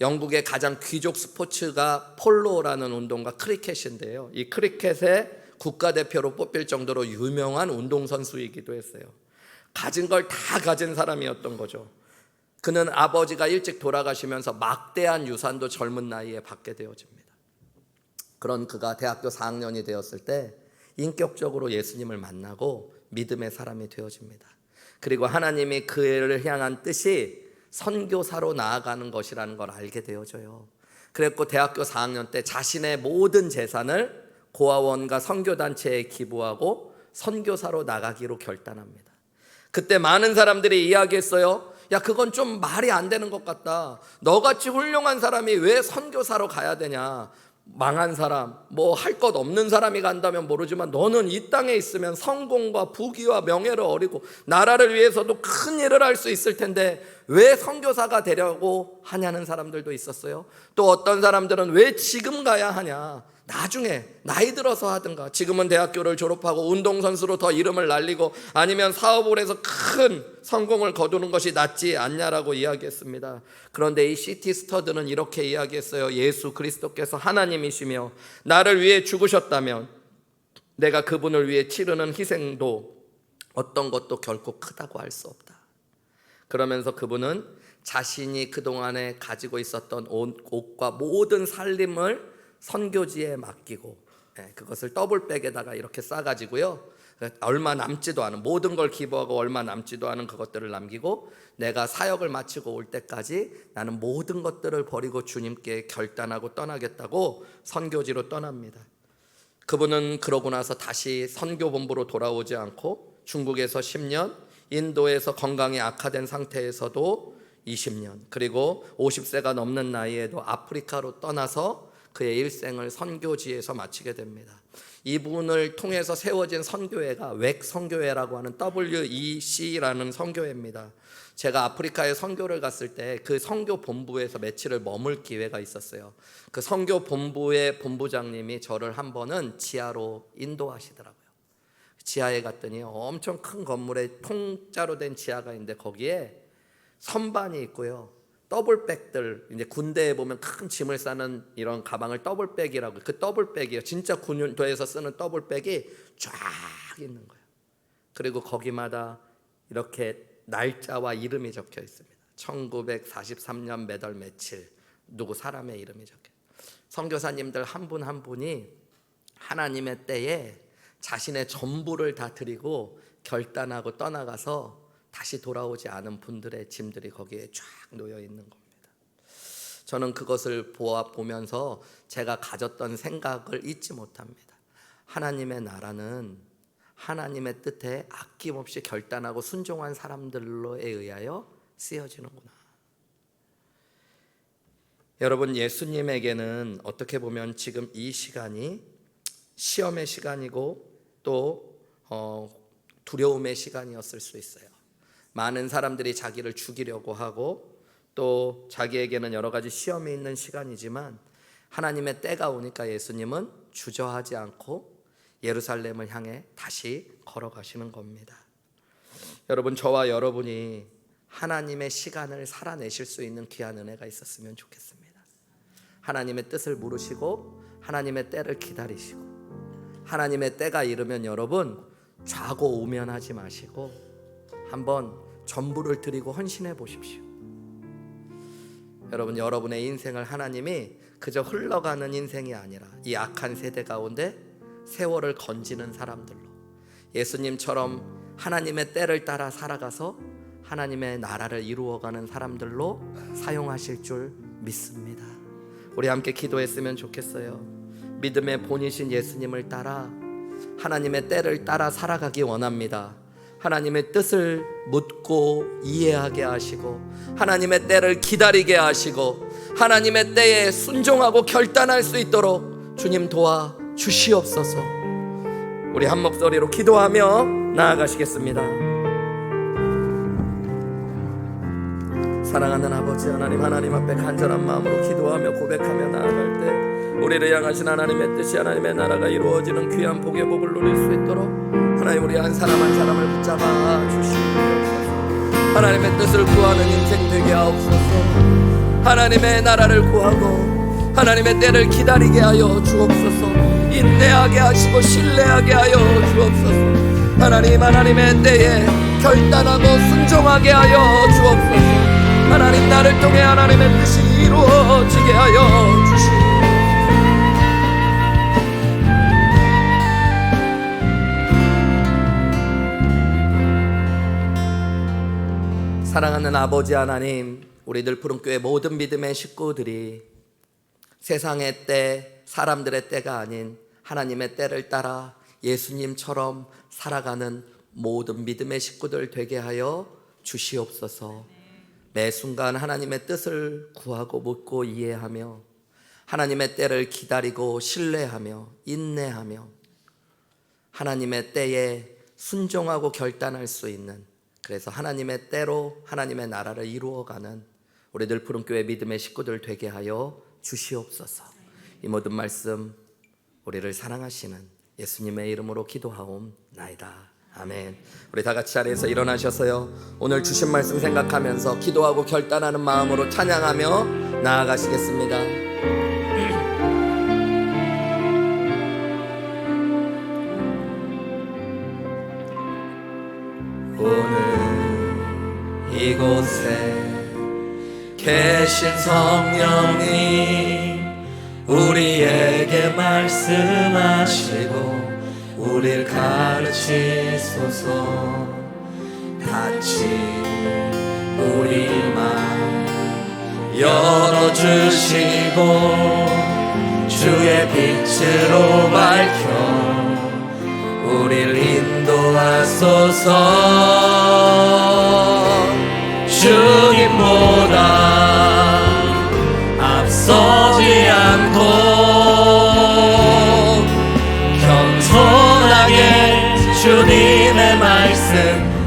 영국의 가장 귀족 스포츠가 폴로라는 운동과 크리켓인데요. 이 크리켓의 국가대표로 뽑힐 정도로 유명한 운동선수이기도 했어요. 가진 걸 다 가진 사람이었던 거죠. 그는 아버지가 일찍 돌아가시면서 막대한 유산도 젊은 나이에 받게 되어집니다. 그런 그가 대학교 4학년이 되었을 때 인격적으로 예수님을 만나고 믿음의 사람이 되어집니다. 그리고 하나님이 그를 향한 뜻이 선교사로 나아가는 것이라는 걸 알게 되어져요. 그랬고 대학교 4학년 때 자신의 모든 재산을 고아원과 선교단체에 기부하고 선교사로 나가기로 결단합니다. 그때 많은 사람들이 이야기했어요. 야, 그건 좀 말이 안 되는 것 같다. 너같이 훌륭한 사람이 왜 선교사로 가야 되냐. 망한 사람, 뭐 할 것 없는 사람이 간다면 모르지만 너는 이 땅에 있으면 성공과 부귀와 명예를 얻고 나라를 위해서도 큰 일을 할 수 있을 텐데 왜 선교사가 되려고 하냐는 사람들도 있었어요. 또 어떤 사람들은 왜 지금 가야 하냐, 나중에 나이 들어서 하든가, 지금은 대학교를 졸업하고 운동선수로 더 이름을 날리고 아니면 사업을 해서 큰 성공을 거두는 것이 낫지 않냐라고 이야기했습니다. 그런데 이 C.T. 스터드는 이렇게 이야기했어요. 예수 그리스도께서 하나님이시며 나를 위해 죽으셨다면 내가 그분을 위해 치르는 희생도 어떤 것도 결코 크다고 할 수 없다. 그러면서 그분은 자신이 그동안에 가지고 있었던 옷과 모든 살림을 선교지에 맡기고 그것을 더블백에다가 이렇게 싸가지고요, 얼마 남지도 않은 모든 걸 기부하고 얼마 남지도 않은 그것들을 남기고 내가 사역을 마치고 올 때까지 나는 모든 것들을 버리고 주님께 결단하고 떠나겠다고 선교지로 떠납니다. 그분은 그러고 나서 다시 선교본부로 돌아오지 않고 중국에서 10년, 인도에서 건강이 악화된 상태에서도 20년, 그리고 50세가 넘는 나이에도 아프리카로 떠나서 그의 일생을 선교지에서 마치게 됩니다. 이분을 통해서 세워진 선교회가 웩 선교회라고 하는 WEC라는 선교회입니다. 제가 아프리카에 선교를 갔을 때 그 선교 본부에서 며칠을 머물 기회가 있었어요. 그 선교 본부의 본부장님이 저를 한 번은 지하로 인도하시더라고요. 지하에 갔더니 엄청 큰 건물에 통짜로 된 지하가 있는데 거기에 선반이 있고요, 더블백들, 이제 군대에 보면 큰 짐을 싸는 이런 가방을 더블백이라고, 그 더블백이에요. 진짜 군도에서 쓰는 더블백이 쫙 있는 거예요. 그리고 거기마다 이렇게 날짜와 이름이 적혀 있습니다. 1943년 몇 월 며칠 누구 사람의 이름이 적혀 있어요. 선교사님들 한 분 한 분이 하나님의 때에 자신의 전부를 다 드리고 결단하고 떠나가서 다시 돌아오지 않은 분들의 짐들이 거기에 쫙 놓여 있는 겁니다. 저는 그것을 보면서 제가 가졌던 생각을 잊지 못합니다. 하나님의 나라는 하나님의 뜻에 아낌없이 결단하고 순종한 사람들로에 의하여 쓰여지는구나. 여러분, 예수님에게는 어떻게 보면 지금 이 시간이 시험의 시간이고 또 두려움의 시간이었을 수 있어요. 많은 사람들이 자기를 죽이려고 하고 또 자기에게는 여러 가지 시험이 있는 시간이지만 하나님의 때가 오니까 예수님은 주저하지 않고 예루살렘을 향해 다시 걸어가시는 겁니다. 여러분, 저와 여러분이 하나님의 시간을 살아내실 수 있는 귀한 은혜가 있었으면 좋겠습니다. 하나님의 뜻을 물으시고 하나님의 때를 기다리시고 하나님의 때가 이르면 여러분 좌고우면하지 마시고 한번 전부를 드리고 헌신해 보십시오. 여러분, 여러분의 인생을 하나님이 그저 흘러가는 인생이 아니라 이 악한 세대 가운데 세월을 건지는 사람들로, 예수님처럼 하나님의 때를 따라 살아가서 하나님의 나라를 이루어가는 사람들로 사용하실 줄 믿습니다. 우리 함께 기도했으면 좋겠어요. 믿음의 본이신 예수님을 따라 하나님의 때를 따라 살아가기 원합니다. 하나님의 뜻을 묻고 이해하게 하시고 하나님의 때를 기다리게 하시고 하나님의 때에 순종하고 결단할 수 있도록 주님 도와 주시옵소서. 우리 한 목소리로 기도하며 나아가시겠습니다. 사랑하는 아버지 하나님, 하나님 앞에 간절한 마음으로 기도하며 고백하며 나아갈 때 우리를 향하신 하나님의 뜻이, 하나님의 나라가 이루어지는 귀한 복의 복을 누릴 수 있도록 하나님, 우리 한 사람 한 사람을 붙잡아 주시옵소서. 하나님의 뜻을 구하는 인생 되게 하옵소서. 하나님의 나라를 구하고 하나님의 때를 기다리게 하여 주옵소서. 인내하게 하시고 신뢰하게 하여 주옵소서. 하나님, 하나님의 때에 결단하고 순종하게 하여 주옵소서. 하나님, 나를 통해 하나님의 뜻이 이루어지게 하여 주시옵소서. 사랑하는 아버지 하나님, 우리들 푸른교회 모든 믿음의 식구들이 세상의 때, 사람들의 때가 아닌 하나님의 때를 따라 예수님처럼 살아가는 모든 믿음의 식구들 되게 하여 주시옵소서. 매 순간 하나님의 뜻을 구하고 묻고 이해하며 하나님의 때를 기다리고 신뢰하며 인내하며 하나님의 때에 순종하고 결단할 수 있는, 그래서 하나님의 때로 하나님의 나라를 이루어가는 우리들 푸른교회 믿음의 식구들 되게 하여 주시옵소서. 이 모든 말씀 우리를 사랑하시는 예수님의 이름으로 기도하옵나이다. 아멘. 우리 다 같이 자리에서 일어나셔서요, 오늘 주신 말씀 생각하면서 기도하고 결단하는 마음으로 찬양하며 나아가시겠습니다. 오늘 이곳에 계신 성령님, 우리에게 말씀하시고 우릴 가르치소서. 같이 우리 마음 열어주시고 주의 빛으로 밝혀 우릴 인도하소서. 주님보다 앞서지 않고 겸손하게 주님의 말씀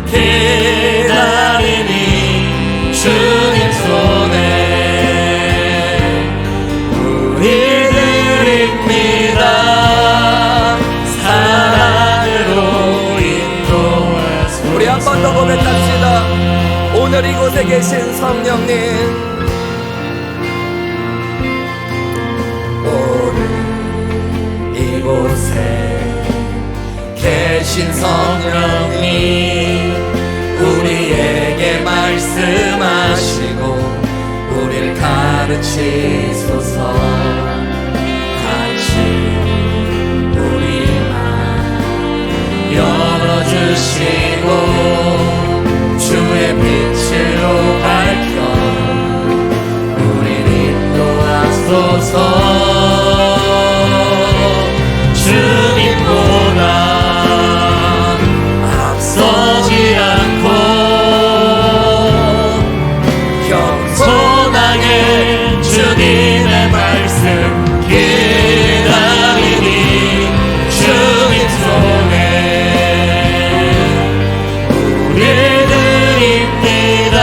기다리니 주님 손에 우리 드립니다. 사랑으로 인도하소서. 우리 한 번 더 고백합시다. 오늘 이곳에 계신 성령님, 오늘 이곳에 계신 성령님, 우리에게 말씀하시고 우릴 가르치소서. 같이 우리 마음 열어주시고 주의 빛으로 밝혀 우릴 인도하소서. 주님보다 앞서지 않고 겸손하게 주님의 말씀 기다리니 주님 손에 우리 드립니다.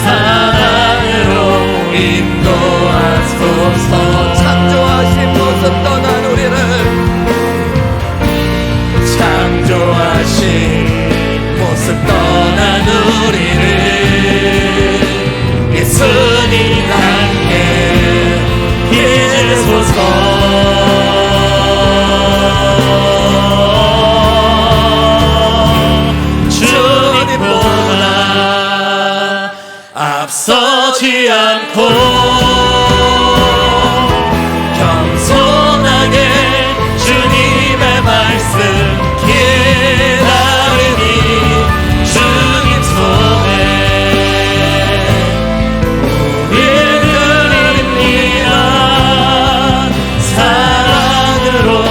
사랑으로 인도하소서. 창조하신 모습 떠난 우리를, 창조하신 모습 떠난 우리를 예수님 함께 이제소서. 주님보다 앞서지 않고 겸손하게 주님의 말씀 기다리니 우리들입니다. 사랑으로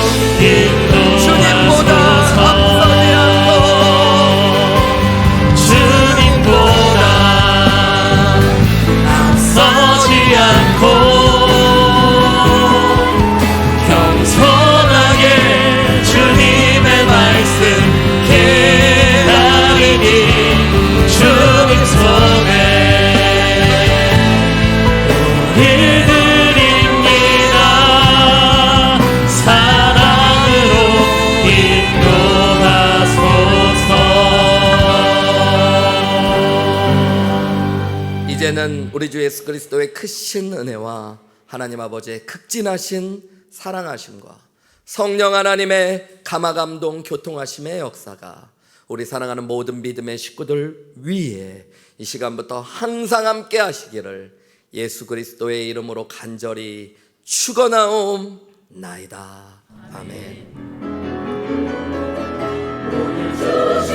주님보다 앞서지 않고 주님보다 앞서지 않고 겸손하게 주님의 말씀 깨달으니 주님 손에 우리들입니다. 사랑으로 인도하소서. 이제는 우리 주 예수 그리스도의 크신 은혜와 하나님 아버지의 극진하신 사랑하심과 성령 하나님의 감화감동 교통하심의 역사가 우리 사랑하는 모든 믿음의 식구들 위에 이 시간부터 항상 함께 하시기를 예수 그리스도의 이름으로 간절히 축원하옵나이다. 아멘. 주신